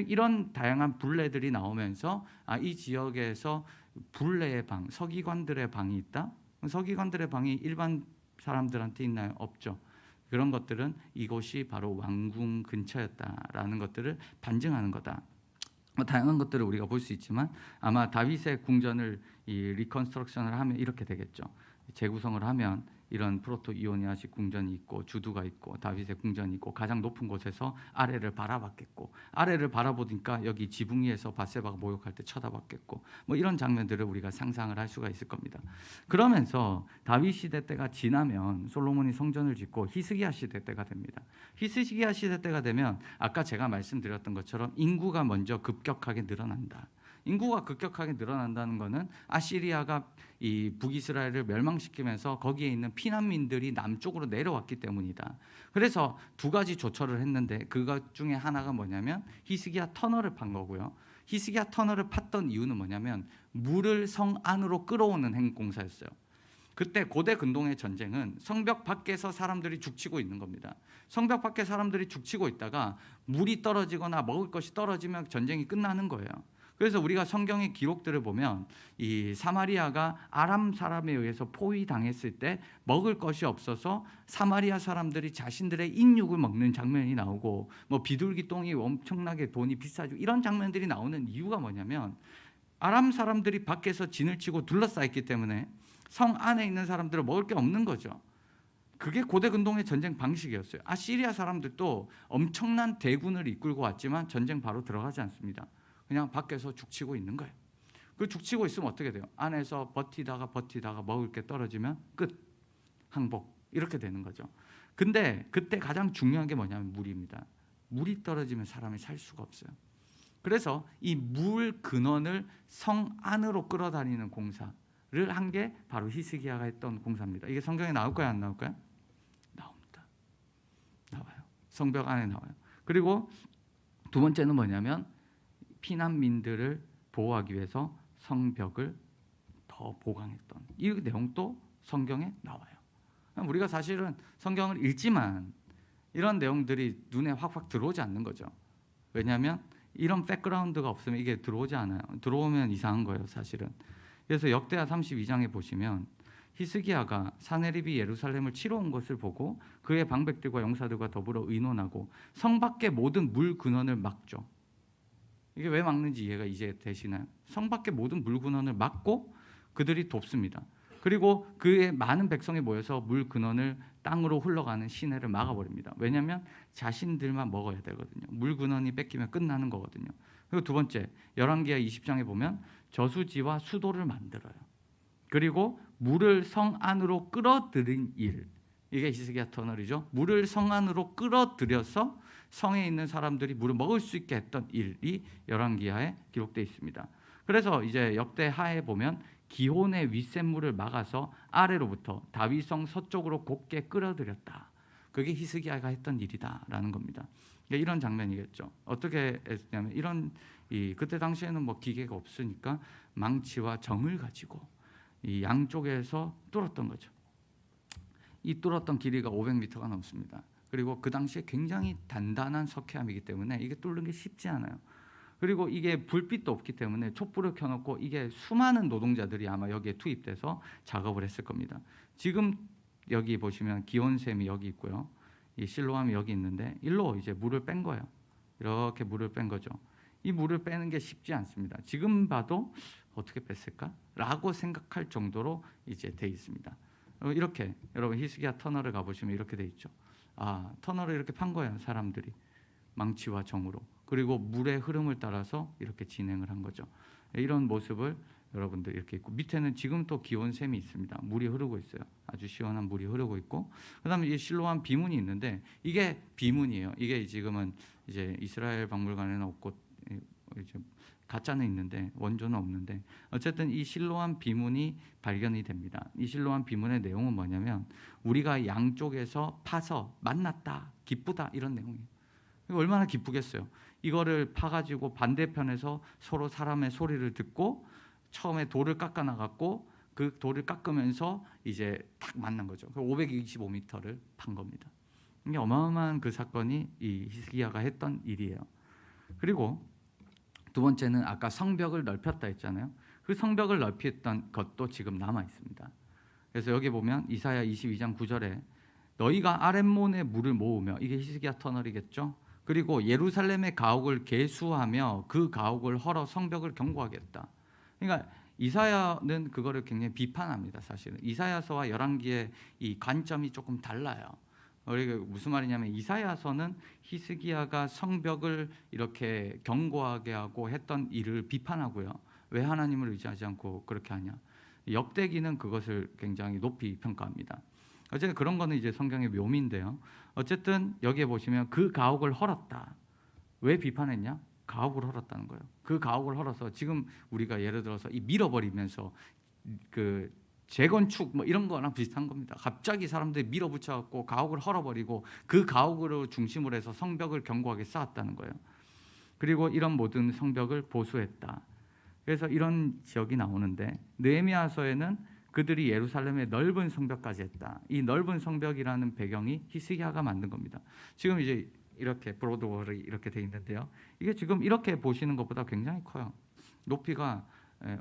이런 다양한 불레들이 나오면서 이 지역에서 불레의 방, 서기관들의 방이 있다. 서기관들의 방이 일반 사람들한테 있나요? 없죠. 그런 것들은 이곳이 바로 왕궁 근처였다라는 것들을 반증하는 거다. 다양한 것들을 우리가 볼 수 있지만 아마 다윗의 궁전을 이 리컨스트럭션을 하면 이렇게 되겠죠. 재구성을 하면 이런 프로토 이오니아식 궁전이 있고 주두가 있고 다윗의 궁전이 있고 가장 높은 곳에서 아래를 바라봤겠고 아래를 바라보니까 여기 지붕 위에서 밧세바가 모욕할 때 쳐다봤겠고 뭐 이런 장면들을 우리가 상상을 할 수가 있을 겁니다. 그러면서 다윗 시대 때가 지나면 솔로몬이 성전을 짓고 히스기야 시대 때가 됩니다. 히스기야 시대 때가 되면 아까 제가 말씀드렸던 것처럼 인구가 먼저 급격하게 늘어난다. 인구가 급격하게 늘어난다는 것은 아시리아가 이 북이스라엘을 멸망시키면서 거기에 있는 피난민들이 남쪽으로 내려왔기 때문이다. 그래서 두 가지 조처를 했는데 그것 중에 하나가 뭐냐면 히스기야 터널을 판 거고요. 히스기야 터널을 팠던 이유는 뭐냐면 물을 성 안으로 끌어오는 행공사였어요. 그때 고대 근동의 전쟁은 성벽 밖에서 사람들이 죽치고 있는 겁니다. 성벽 밖에 사람들이 죽치고 있다가 물이 떨어지거나 먹을 것이 떨어지면 전쟁이 끝나는 거예요. 그래서 우리가 성경의 기록들을 보면 이 사마리아가 아람 사람에 의해서 포위당했을 때 먹을 것이 없어서 사마리아 사람들이 자신들의 인육을 먹는 장면이 나오고 뭐 비둘기똥이 엄청나게 돈이 비싸지고 이런 장면들이 나오는 이유가 뭐냐면 아람 사람들이 밖에서 진을 치고 둘러싸였기 때문에 성 안에 있는 사람들은 먹을 게 없는 거죠. 그게 고대 근동의 전쟁 방식이었어요. 아시리아 사람들도 엄청난 대군을 이끌고 왔지만 전쟁 바로 들어가지 않습니다. 그냥 밖에서 죽치고 있는 거예요. 그 죽치고 있으면 어떻게 돼요? 안에서 버티다가 먹을 게 떨어지면 끝, 항복 이렇게 되는 거죠. 근데 그때 가장 중요한 게 뭐냐면 물입니다. 물이 떨어지면 사람이 살 수가 없어요. 그래서 이 물 근원을 성 안으로 끌어다니는 공사를 한 게 바로 히스기야가 했던 공사입니다. 이게 성경에 나올까요? 안 나올까요? 나옵니다. 나와요. 성벽 안에 나와요. 그리고 두 번째는 뭐냐면 피난민들을 보호하기 위해서 성벽을 더 보강했던 이 내용도 성경에 나와요. 우리가 사실은 성경을 읽지만 이런 내용들이 눈에 확확 들어오지 않는 거죠. 왜냐하면 이런 백그라운드가 없으면 이게 들어오지 않아요. 들어오면 이상한 거예요, 사실은. 그래서 역대하 32장에 보시면 히스기야가 사네립이 예루살렘을 치러 온 것을 보고 그의 방백들과 용사들과 더불어 의논하고 성 밖의 모든 물 근원을 막죠. 이게 왜 막는지 이해가 이제 되시나요? 성 밖의 모든 물 근원을 막고 그들이 돕습니다. 그리고 그의 많은 백성이 모여서 물 근원을 땅으로 흘러가는 시내를 막아버립니다. 왜냐하면 자신들만 먹어야 되거든요. 물 근원이 뺏기면 끝나는 거거든요. 그리고 두 번째, 열왕기하 20장에 보면 저수지와 수도를 만들어요. 그리고 물을 성 안으로 끌어들인 일, 이게 히스기야 터널이죠. 물을 성 안으로 끌어들여서 성에 있는 사람들이 물을 먹을 수 있게 했던 일이 열왕기하에 기록되어 있습니다. 그래서 이제 역대하에 보면 기혼의 윗샘물을 막아서 아래로부터 다윗성 서쪽으로 곱게 끌어들였다. 그게 히스기야가 했던 일이다라는 겁니다. 이런 장면이겠죠. 어떻게 했냐면 그때 당시에는 뭐 기계가 없으니까 망치와 정을 가지고 이 양쪽에서 뚫었던 거죠. 이 뚫었던 길이가 500m가 넘습니다. 그리고 그 당시에 굉장히 단단한 석회암이기 때문에 이게 뚫는 게 쉽지 않아요. 그리고 이게 불빛도 없기 때문에 촛불을 켜놓고 이게 수많은 노동자들이 아마 여기에 투입돼서 작업을 했을 겁니다. 지금 여기 보시면 기온샘이 여기 있고요. 이 실로암이 여기 있는데 일로 이제 물을 뺀 거예요. 이렇게 물을 뺀 거죠. 이 물을 빼는 게 쉽지 않습니다. 지금 봐도 어떻게 뺐을까라고 생각할 정도로 이제 돼 있습니다. 이렇게 여러분 히스기야 터널을 가보시면 이렇게 돼 있죠. 아, 터널을 이렇게 판 거예요, 사람들이 망치와 정으로. 그리고 물의 흐름을 따라서 이렇게 진행을 한 거죠. 이런 모습을 여러분들 이렇게 있고 밑에는 지금 또 기온샘이 있습니다. 물이 흐르고 있어요. 아주 시원한 물이 흐르고 있고 그다음에 이 실로암 비문이 있는데 이게 비문이에요. 이게 지금은 이제 이스라엘 박물관에는 없고 이제 가짜는 있는데 원조는 없는데 어쨌든 이 실로암 비문이 발견이 됩니다. 이 실로암 비문의 내용은 뭐냐면 우리가 양쪽에서 파서 만났다, 기쁘다 이런 내용이에요. 얼마나 기쁘겠어요. 이거를 파가지고 반대편에서 서로 사람의 소리를 듣고 처음에 돌을 깎아 나갔고 그 돌을 깎으면서 이제 딱 만난 거죠. 525m를 판 겁니다. 이게 어마어마한 그 사건이 이 히스기야가 했던 일이에요. 그리고 두 번째는 아까 성벽을 넓혔다 했잖아요. 그 성벽을 넓혔던 것도 지금 남아 있습니다. 그래서 여기 보면 이사야 22장 9절에 너희가 아랫몬에 물을 모으며 이게 히스기야 터널이겠죠. 그리고 예루살렘의 가옥을 개수하며 그 가옥을 헐어 성벽을 견고하겠다. 그러니까 이사야는 그거를 굉장히 비판합니다. 사실은 이사야서와 열왕기의 이 관점이 조금 달라요. 무슨 말이냐면 이사야서는 히스기야가 성벽을 이렇게 견고하게 하고 했던 일을 비판하고요. 왜 하나님을 의지하지 않고 그렇게 하냐. 역대기는 그것을 굉장히 높이 평가합니다. 어쨌든 그런 거는 이제 성경의 묘미인데요. 어쨌든 여기에 보시면 그 가옥을 헐었다. 왜 비판했냐? 가옥을 헐었다는 거예요. 그 가옥을 헐어서 지금 우리가 예를 들어서 이 밀어버리면서 그 재건축 뭐 이런 거랑 비슷한 겁니다. 갑자기 사람들이 밀어붙여갖고 가옥을 헐어버리고 그 가옥으로 중심으로 해서 성벽을 견고하게 쌓았다는 거예요. 그리고 이런 모든 성벽을 보수했다. 그래서 이런 지역이 나오는데 느헤미야서에는 그들이 예루살렘의 넓은 성벽까지 했다. 이 넓은 성벽이라는 배경이 히스기야가 만든 겁니다. 지금 이제 이렇게 브로드월이 이렇게 돼 있는데요. 이게 지금 이렇게 보시는 것보다 굉장히 커요. 높이가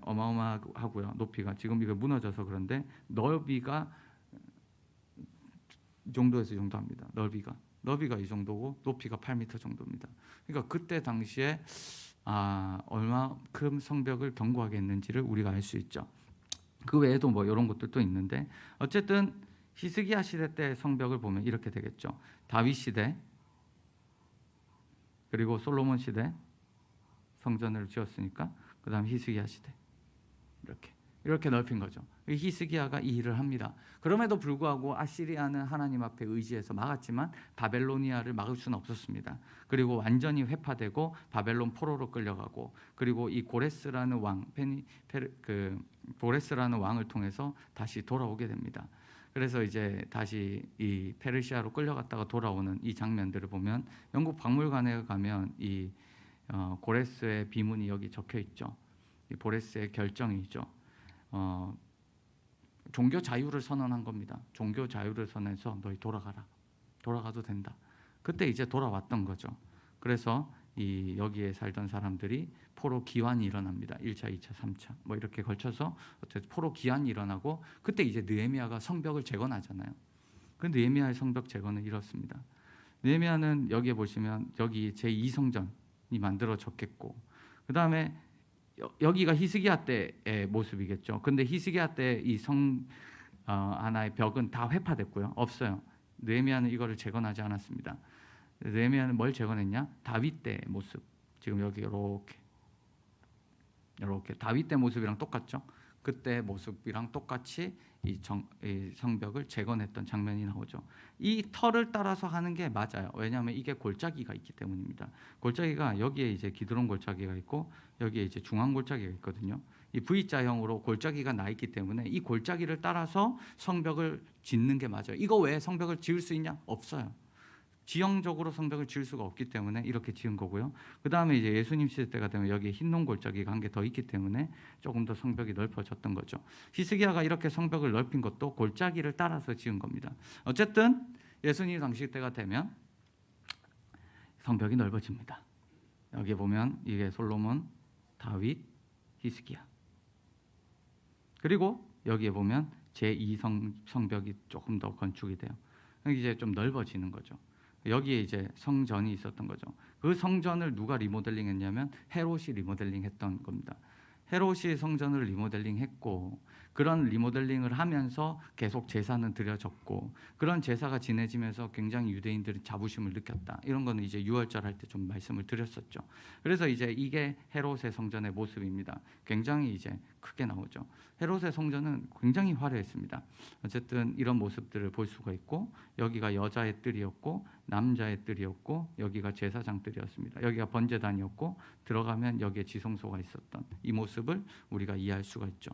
어마어마하고요. 높이가 지금 이거 무너져서 그런데 넓이가 이 정도에서 이 정도 합니다. 넓이가 이 정도고 높이가 8m 정도입니다. 그러니까 그때 당시에 얼마큼 성벽을 견고하게 했는지를 우리가 알 수 있죠. 그 외에도 뭐 이런 것들도 있는데 어쨌든 히스기야 시대 때 성벽을 보면 이렇게 되겠죠. 다윗 시대 그리고 솔로몬 시대 성전을 지었으니까 그 다음 히스기야 시대 이렇게 넓힌 거죠. 히스기야가 이 일을 합니다. 그럼에도 불구하고 아시리아는 하나님 앞에 의지해서 막았지만 바벨로니아를 막을 수는 없었습니다. 그리고 완전히 회파되고 바벨론 포로로 끌려가고 그리고 이 고레스라는 고레스라는 왕을 통해서 다시 돌아오게 됩니다. 그래서 이제 다시 이 페르시아로 끌려갔다가 돌아오는 이 장면들을 보면 영국 박물관에 가면 이 고레스의 비문이 여기 적혀 있죠. 이 고레스의 결정이죠. 종교 자유를 선언한 겁니다. 종교 자유를 선언해서 너희 돌아가도 된다. 그때 이제 돌아왔던 거죠. 그래서 여기에 살던 사람들이 포로 기환이 일어납니다. 1차, 2차, 3차 뭐 이렇게 걸쳐서 어쨌든 포로 기환이 일어나고 그때 이제 느헤미야가 성벽을 재건하잖아요. 그 느헤미야의 성벽 재건은 이렇습니다. 느헤미야는 여기에 보시면 여기 제2성전이 만들어졌겠고 그 다음에 여기가 히스기야 때의 모습이겠죠. 근데 히스기야 때 이 하나의 벽은 다 회파됐고요. 없어요. 느헤미야는 이거를 재건하지 않았습니다. 느헤미야는 뭘 재건했냐? 다윗 때의 모습. 지금 여기 이렇게 다윗 때 모습이랑 똑같죠. 그때 모습이랑 똑같이 이 성벽을 재건했던 장면이 나오죠. 이 터를 따라서 하는 게 맞아요. 왜냐하면 이게 골짜기가 있기 때문입니다. 골짜기가 여기에 이제 기드론 골짜기가 있고 여기에 이제 중앙 골짜기가 있거든요. 이 V자형으로 골짜기가 나 있기 때문에 이 골짜기를 따라서 성벽을 짓는 게 맞아요. 이거 왜 성벽을 지을 수 있냐? 없어요. 지형적으로 성벽을 지을 수가 없기 때문에 이렇게 지은 거고요. 그 다음에 이제 예수님 시대 때가 되면 여기에 흰농 골짜기가 한 개 더 있기 때문에 조금 더 성벽이 넓어졌던 거죠. 히스기야가 이렇게 성벽을 넓힌 것도 골짜기를 따라서 지은 겁니다. 어쨌든 예수님 당시 때가 되면 성벽이 넓어집니다. 여기 보면 이게 솔로몬, 다윗, 히스기야. 그리고 여기에 보면 제2성벽이 조금 더 건축이 돼요. 이제 좀 넓어지는 거죠. 여기에 이제 성전이 있었던 거죠. 그 성전을 누가 리모델링했냐면 헤롯이 리모델링했던 겁니다. 헤롯이 성전을 리모델링했고 그런 리모델링을 하면서 계속 제사는 드려졌고 그런 제사가 지내지면서 굉장히 유대인들이 자부심을 느꼈다. 이런 거는 이제 유월절 할 때 좀 말씀을 드렸었죠. 그래서 이제 이게 헤롯의 성전의 모습입니다. 굉장히 이제 크게 나오죠. 헤롯의 성전은 굉장히 화려했습니다. 어쨌든 이런 모습들을 볼 수가 있고 여기가 여자의 뜰이었고 남자의 뜰이었고 여기가 제사장 뜰이었습니다. 여기가 번제단이었고 들어가면 여기에 지성소가 있었던 이 모습을 우리가 이해할 수가 있죠.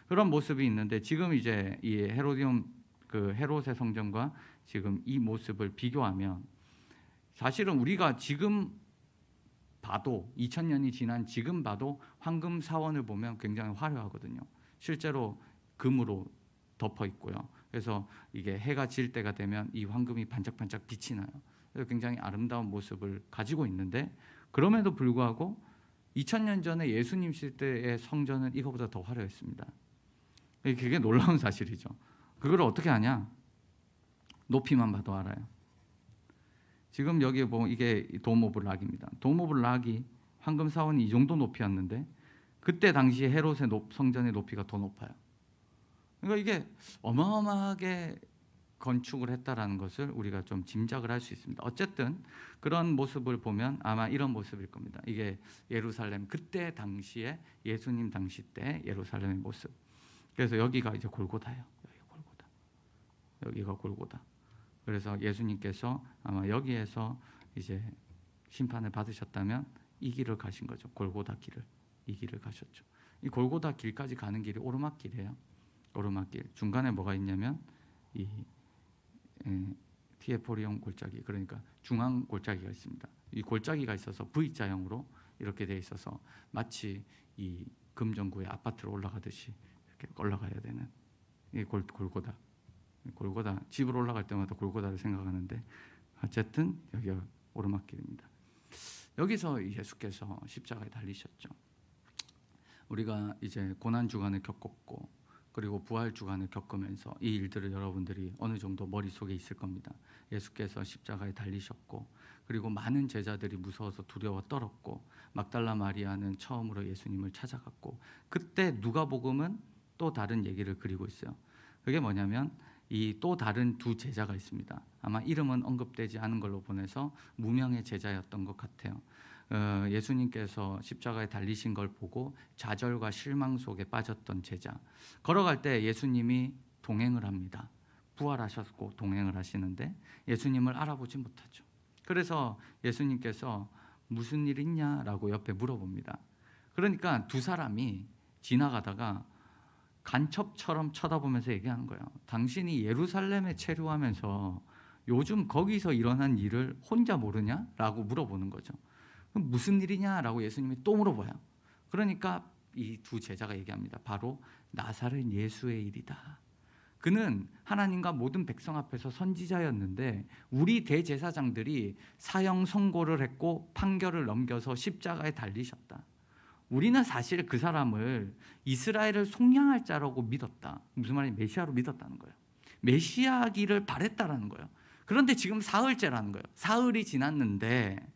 그런 모습이 있는데 지금 이제 이 헤롯의 성전과 지금 이 모습을 비교하면 사실은 우리가 지금 봐도 2000년이 지난 지금 봐도 황금 사원을 보면 굉장히 화려하거든요. 실제로 금으로 덮어 있고요. 그래서 이게 해가 질 때가 되면 이 황금이 반짝반짝 빛이 나요. 그래서 굉장히 아름다운 모습을 가지고 있는데 그럼에도 불구하고 2000년 전에 예수님 시대의 성전은 이거보다 더 화려했습니다. 그게 놀라운 사실이죠. 그걸 어떻게 아냐? 높이만 봐도 알아요. 지금 여기에 보면 이게 돔 오브 락입니다. 돔 오브 락이 황금 사원이 이 정도 높이였는데 그때 당시 헤롯의 성전의 높이가 더 높아요. 그러니까 이게 어마어마하게 건축을 했다라는 것을 우리가 좀 짐작을 할 수 있습니다. 어쨌든 그런 모습을 보면 아마 이런 모습일 겁니다. 이게 예루살렘 그때 당시에 예수님 당시 때 예루살렘의 모습. 그래서 여기가 이제 골고다예요. 여기가 골고다. 그래서 예수님께서 아마 여기에서 이제 심판을 받으셨다면 이 길을 가신 거죠. 골고다 길을. 이 길을 가셨죠. 이 골고다 길까지 가는 길이 오르막길이에요. 오르막길. 중간에 뭐가 있냐면 이 티에포리온 골짜기, 그러니까 중앙 골짜기가 있습니다. 이 골짜기가 있어서 V자형으로 이렇게 돼 있어서 마치 이 금정구의 아파트로 올라가듯이 이렇게 올라가야 되는 이 골고다. 골고다, 집으로 올라갈 때마다 골고다를 생각하는데 어쨌든 여기가 오르막길입니다. 여기서 예수께서 십자가에 달리셨죠. 우리가 이제 고난 주간을 겪었고 그리고 부활 주간을 겪으면서 이 일들을 여러분들이 어느 정도 머릿속에 있을 겁니다. 예수께서 십자가에 달리셨고 그리고 많은 제자들이 무서워서 두려워 떨었고 막달라 마리아는 처음으로 예수님을 찾아갔고 그때 누가복음은 또 다른 얘기를 그리고 있어요. 그게 뭐냐면 이 또 다른 두 제자가 있습니다. 아마 이름은 언급되지 않은 걸로 보내서 무명의 제자였던 것 같아요. 예수님께서 십자가에 달리신 걸 보고 좌절과 실망 속에 빠졌던 제자. 걸어갈 때 예수님이 동행을 합니다. 부활하셨고 동행을 하시는데 예수님을 알아보지 못하죠. 그래서 예수님께서 무슨 일 있냐라고 옆에 물어봅니다. 그러니까 두 사람이 지나가다가 간첩처럼 쳐다보면서 얘기하는 거예요. 당신이 예루살렘에 체류하면서 요즘 거기서 일어난 일을 혼자 모르냐라고 물어보는 거죠. 그럼 무슨 일이냐라고 예수님이 또 물어봐요. 그러니까 이 두 제자가 얘기합니다. 바로 나사렛 예수의 일이다. 그는 하나님과 모든 백성 앞에서 선지자였는데 우리 대제사장들이 사형 선고를 했고 판결을 넘겨서 십자가에 달리셨다. 우리는 사실 그 사람을 이스라엘을 속량할 자라고 믿었다. 무슨 말이냐? 메시아로 믿었다는 거예요. 메시아기를 바랬다라는 거예요. 그런데 지금 사흘째라는 거예요. 사흘이 지났는데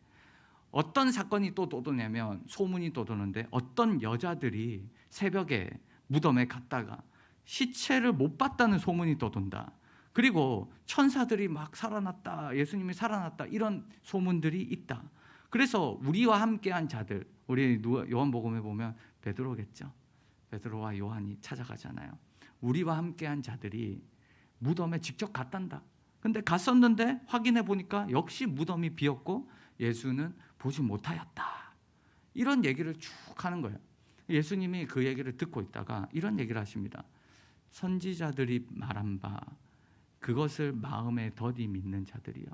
어떤 사건이 또 도도냐면 소문이 또 도는데 어떤 여자들이 새벽에 무덤에 갔다가 시체를 못 봤다는 소문이 떠돈다. 그리고 천사들이 막 살아났다, 예수님이 살아났다, 이런 소문들이 있다. 그래서 우리와 함께한 자들, 우리 요한복음에 보면 베드로겠죠. 베드로와 요한이 찾아가잖아요. 우리와 함께한 자들이 무덤에 직접 갔단다. 근데 갔었는데 확인해 보니까 역시 무덤이 비었고 예수는 보지 못하였다. 이런 얘기를 쭉 하는 거예요. 예수님이 그 얘기를 듣고 있다가 이런 얘기를 하십니다. 선지자들이 말한 바 그것을 마음에 더디 믿는 자들이요.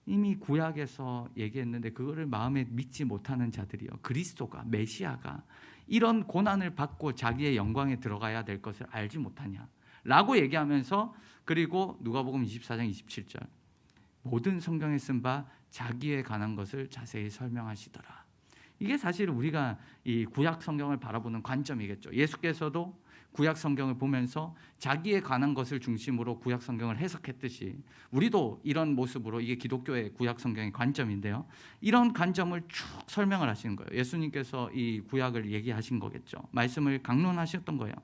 이미 구약에서 얘기했는데 그거를 마음에 믿지 못하는 자들이요. 그리스도가, 메시아가 이런 고난을 받고 자기의 영광에 들어가야 될 것을 알지 못하냐 라고 얘기하면서, 그리고 누가복음 24장 27절 모든 성경에 쓴 바 자기에 관한 것을 자세히 설명하시더라. 이게 사실 우리가 이 구약 성경을 바라보는 관점이겠죠. 예수께서도 구약 성경을 보면서 자기에 관한 것을 중심으로 구약 성경을 해석했듯이 우리도 이런 모습으로, 이게 기독교의 구약 성경의 관점인데요, 이런 관점을 쭉 설명을 하시는 거예요. 예수님께서 이 구약을 얘기하신 거겠죠. 말씀을 강론하셨던 거예요.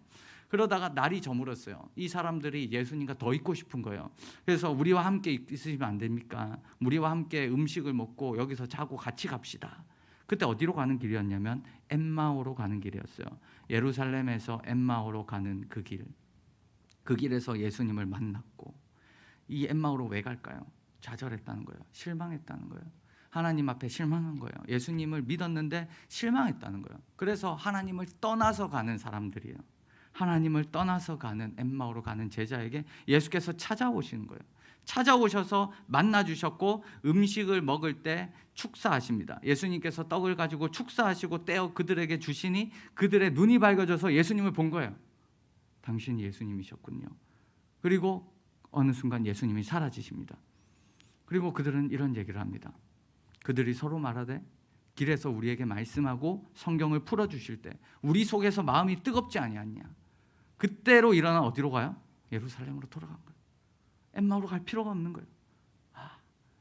그러다가 날이 저물었어요. 이 사람들이 예수님과 더 있고 싶은 거예요. 그래서 우리와 함께 있으시면 안 됩니까? 우리와 함께 음식을 먹고 여기서 자고 같이 갑시다. 그때 어디로 가는 길이었냐면 엠마오로 가는 길이었어요. 예루살렘에서 엠마오로 가는 그 길. 그 길에서 예수님을 만났고, 이 엠마오로 왜 갈까요? 좌절했다는 거예요. 실망했다는 거예요. 하나님 앞에 실망한 거예요. 예수님을 믿었는데 실망했다는 거예요. 그래서 하나님을 떠나서 가는 사람들이에요. 하나님을 떠나서 가는 엠마오로 가는 제자에게 예수께서 찾아오시는 거예요. 찾아오셔서 만나주셨고 음식을 먹을 때 축사하십니다. 예수님께서 떡을 가지고 축사하시고 떼어 그들에게 주시니 그들의 눈이 밝아져서 예수님을 본 거예요. 당신이 예수님이셨군요. 그리고 어느 순간 예수님이 사라지십니다. 그리고 그들은 이런 얘기를 합니다. 그들이 서로 말하되 길에서 우리에게 말씀하고 성경을 풀어주실 때 우리 속에서 마음이 뜨겁지 아니하냐. 그때로 일어나 어디로 가요? 예루살렘으로 돌아간 거예요. 엠마오로 갈 필요가 없는 거예요.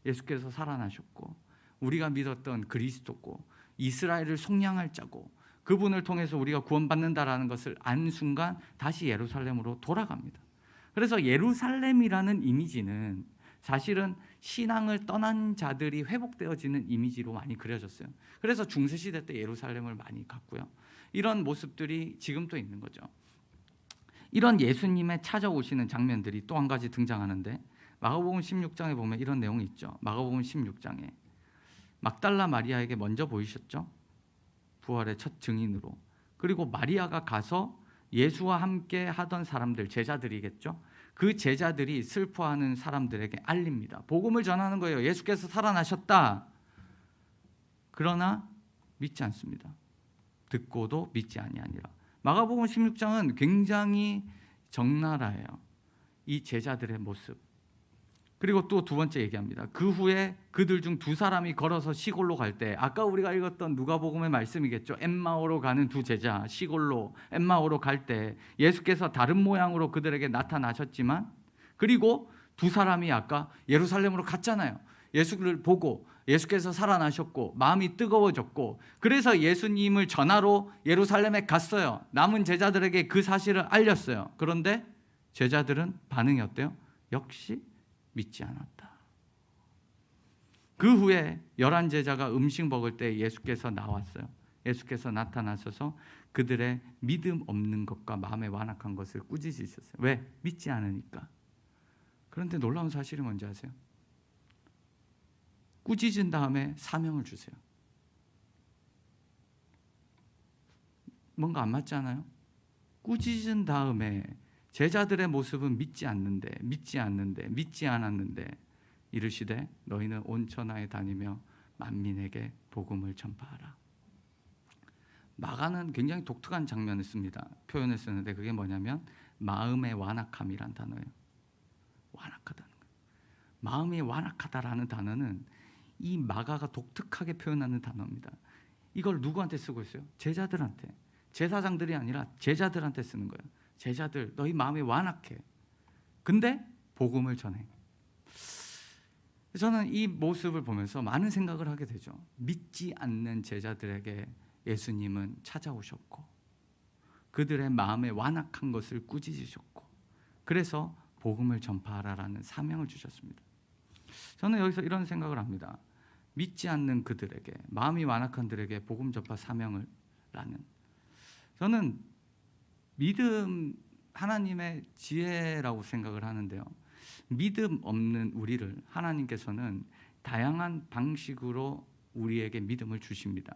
예수께서 살아나셨고 우리가 믿었던 그리스도고 이스라엘을 속량할 자고 그분을 통해서 우리가 구원받는다라는 것을 안 순간 다시 예루살렘으로 돌아갑니다. 그래서 예루살렘이라는 이미지는 사실은 신앙을 떠난 자들이 회복되어지는 이미지로 많이 그려졌어요. 그래서 중세시대 때 예루살렘을 많이 갔고요. 이런 모습들이 지금도 있는 거죠. 이런 예수님의 찾아오시는 장면들이 또 한 가지 등장하는데 마가복음 16장에 보면 이런 내용이 있죠. 마가복음 16장에 막달라 마리아에게 먼저 보이셨죠? 부활의 첫 증인으로. 그리고 마리아가 가서 예수와 함께 하던 사람들, 제자들이겠죠? 그 제자들이 슬퍼하는 사람들에게 알립니다. 복음을 전하는 거예요. 예수께서 살아나셨다. 그러나 믿지 않습니다. 듣고도 믿지 아니하니라. 마가복음 16장은 굉장히 적나라해요. 이 제자들의 모습. 그리고 또 두 번째 얘기합니다. 그 후에 그들 중 두 사람이 걸어서 시골로 갈 때, 아까 우리가 읽었던 누가복음의 말씀이겠죠. 엠마오로 가는 두 제자, 시골로 엠마오로 갈 때 예수께서 다른 모양으로 그들에게 나타나셨지만, 그리고 두 사람이 아까 예루살렘으로 갔잖아요. 예수를 보고 예수께서 살아나셨고 마음이 뜨거워졌고, 그래서 예수님을 전하러 예루살렘에 갔어요. 남은 제자들에게 그 사실을 알렸어요. 그런데 제자들은 반응이 어때요? 역시 믿지 않았다. 그 후에 11제자가 음식 먹을 때 예수께서 나왔어요. 예수께서 나타나셔서 그들의 믿음 없는 것과 마음에 완악한 것을 꾸짖으셨어요. 왜? 믿지 않으니까. 그런데 놀라운 사실이 뭔지 아세요? 꾸짖은 다음에 사명을 주세요. 뭔가 안 맞지 않아요? 꾸짖은 다음에 제자들의 모습은 믿지 않았는데 이르시되 너희는 온 천하에 다니며 만민에게 복음을 전파하라. 마가는 굉장히 독특한 장면을 씁니다. 표현을 쓰는데 그게 뭐냐면 마음의 완악함이란 단어예요. 완악하다는 거예요. 마음이 완악하다라는 단어는 이 마가가 독특하게 표현하는 단어입니다. 이걸 누구한테 쓰고 있어요? 제자들한테. 제사장들이 아니라 제자들한테 쓰는 거예요. 제자들, 너희 마음이 완악해. 근데 복음을 전해. 저는 이 모습을 보면서 많은 생각을 하게 되죠. 믿지 않는 제자들에게 예수님은 찾아오셨고, 그들의 마음에 완악한 것을 꾸짖으셨고, 그래서 복음을 전파하라라는 사명을 주셨습니다. 저는 여기서 이런 생각을 합니다. 믿지 않는 그들에게, 마음이 완악한 들에게 복음 전파 사명을 라는, 저는 믿음 하나님의 지혜라고 생각을 하는데요. 믿음 없는 우리를 하나님께서는 다양한 방식으로 우리에게 믿음을 주십니다.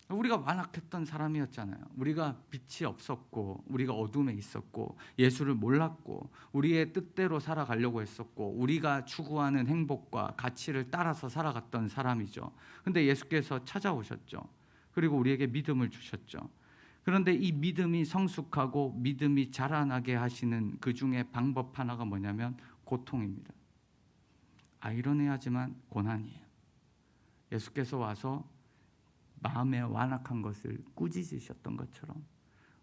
우리가 완악했던 사람이었잖아요. 우리가 빛이 없었고, 우리가 어둠에 있었고, 예수를 몰랐고, 우리의 뜻대로 살아가려고 했었고, 우리가 추구하는 행복과 가치를 따라서 살아갔던 사람이죠. 그런데 예수께서 찾아오셨죠. 그리고 우리에게 믿음을 주셨죠. 그런데 이 믿음이 성숙하고 믿음이 자라나게 하시는 그 중에 방법 하나가 뭐냐면 고통입니다. 아이러니하지만 고난이에요. 예수께서 와서 마음에 완악한 것을 꾸짖으셨던 것처럼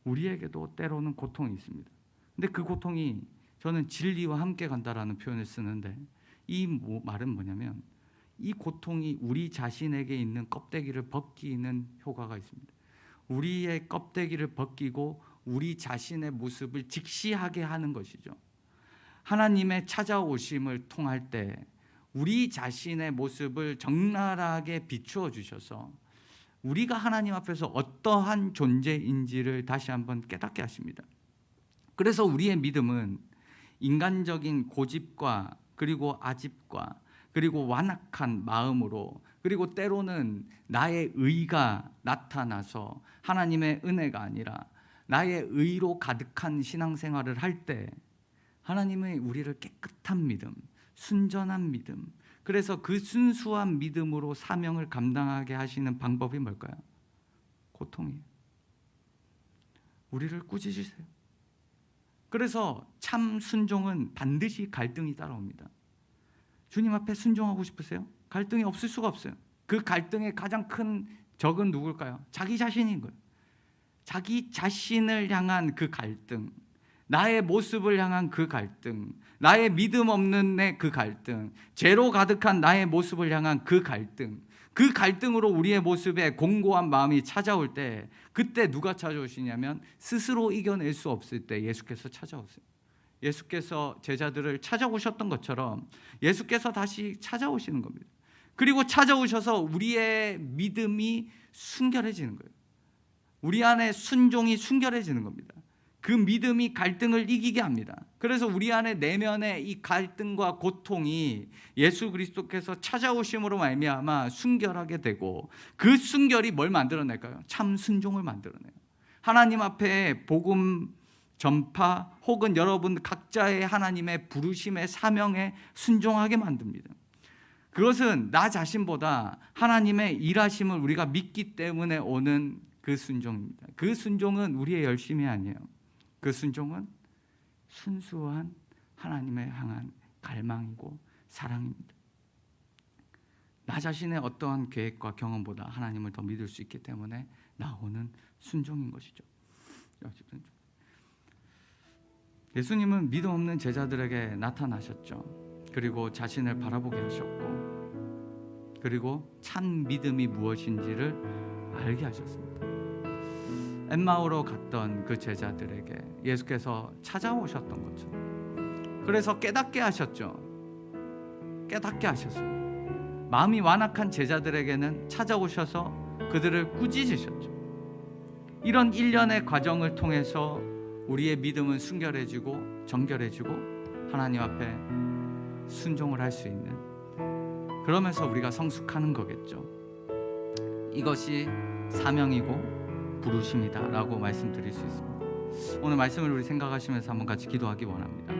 우리에게도 때로는 고통이 있습니다. 근데 그 고통이, 저는 진리와 함께 간다라는 표현을 쓰는데, 이 말은 뭐냐면 이 고통이 우리 자신에게 있는 껍데기를 벗기는 효과가 있습니다. 우리의 껍데기를 벗기고 우리 자신의 모습을 직시하게 하는 것이죠. 하나님의 찾아오심을 통할 때 우리 자신의 모습을 적나라하게 비추어 주셔서 우리가 하나님 앞에서 어떠한 존재인지를 다시 한번 깨닫게 하십니다. 그래서 우리의 믿음은 인간적인 고집과 그리고 아집과 그리고 완악한 마음으로, 그리고 때로는 나의 의가 나타나서 하나님의 은혜가 아니라 나의 의로 가득한 신앙생활을 할 때 하나님의 우리를 깨끗한 믿음, 순전한 믿음, 그래서 그 순수한 믿음으로 사명을 감당하게 하시는 방법이 뭘까요? 고통이에요. 우리를 꾸짖으세요. 그래서 참 순종은 반드시 갈등이 따라옵니다. 주님 앞에 순종하고 싶으세요? 갈등이 없을 수가 없어요. 그 갈등의 가장 큰 적은 누굴까요? 자기 자신인 거예요. 자기 자신을 향한 그 갈등, 나의 모습을 향한 그 갈등, 나의 믿음 없는 내 그 갈등, 죄로 가득한 나의 모습을 향한 그 갈등, 그 갈등으로 우리의 모습에 공고한 마음이 찾아올 때, 그때 누가 찾아오시냐면 스스로 이겨낼 수 없을 때 예수께서 찾아오세요. 예수께서 제자들을 찾아오셨던 것처럼 예수께서 다시 찾아오시는 겁니다. 그리고 찾아오셔서 우리의 믿음이 순결해지는 거예요. 우리 안에 순종이 순결해지는 겁니다. 그 믿음이 갈등을 이기게 합니다. 그래서 우리 안에 내면의 이 갈등과 고통이 예수 그리스도께서 찾아오심으로 말미암아 순결하게 되고, 그 순결이 뭘 만들어낼까요? 참 순종을 만들어내요. 하나님 앞에 복음 전파 혹은 여러분 각자의 하나님의 부르심의 사명에 순종하게 만듭니다. 그것은 나 자신보다 하나님의 일하심을 우리가 믿기 때문에 오는 그 순종입니다. 그 순종은 우리의 열심이 아니에요. 그 순종은 순수한 하나님의 향한 갈망이고 사랑입니다. 나 자신의 어떠한 계획과 경험보다 하나님을 더 믿을 수 있기 때문에 나오는 순종인 것이죠. 예수님은 믿음 없는 제자들에게 나타나셨죠. 그리고 자신을 바라보게 하셨고, 그리고 참 믿음이 무엇인지를 알게 하셨습니다. 엠마오로 갔던 그 제자들에게 예수께서 찾아오셨던 것처럼, 그래서 깨닫게 하셨죠. 깨닫게 하셨습니다. 마음이 완악한 제자들에게는 찾아오셔서 그들을 꾸짖으셨죠. 이런 일련의 과정을 통해서 우리의 믿음은 순결해지고 정결해지고 하나님 앞에 순종을 할 수 있는, 그러면서 우리가 성숙하는 거겠죠. 이것이 사명이고 부르심이다 라고 말씀드릴 수 있습니다. 오늘 말씀을 우리 생각하시면서 한번 같이 기도하기 원합니다.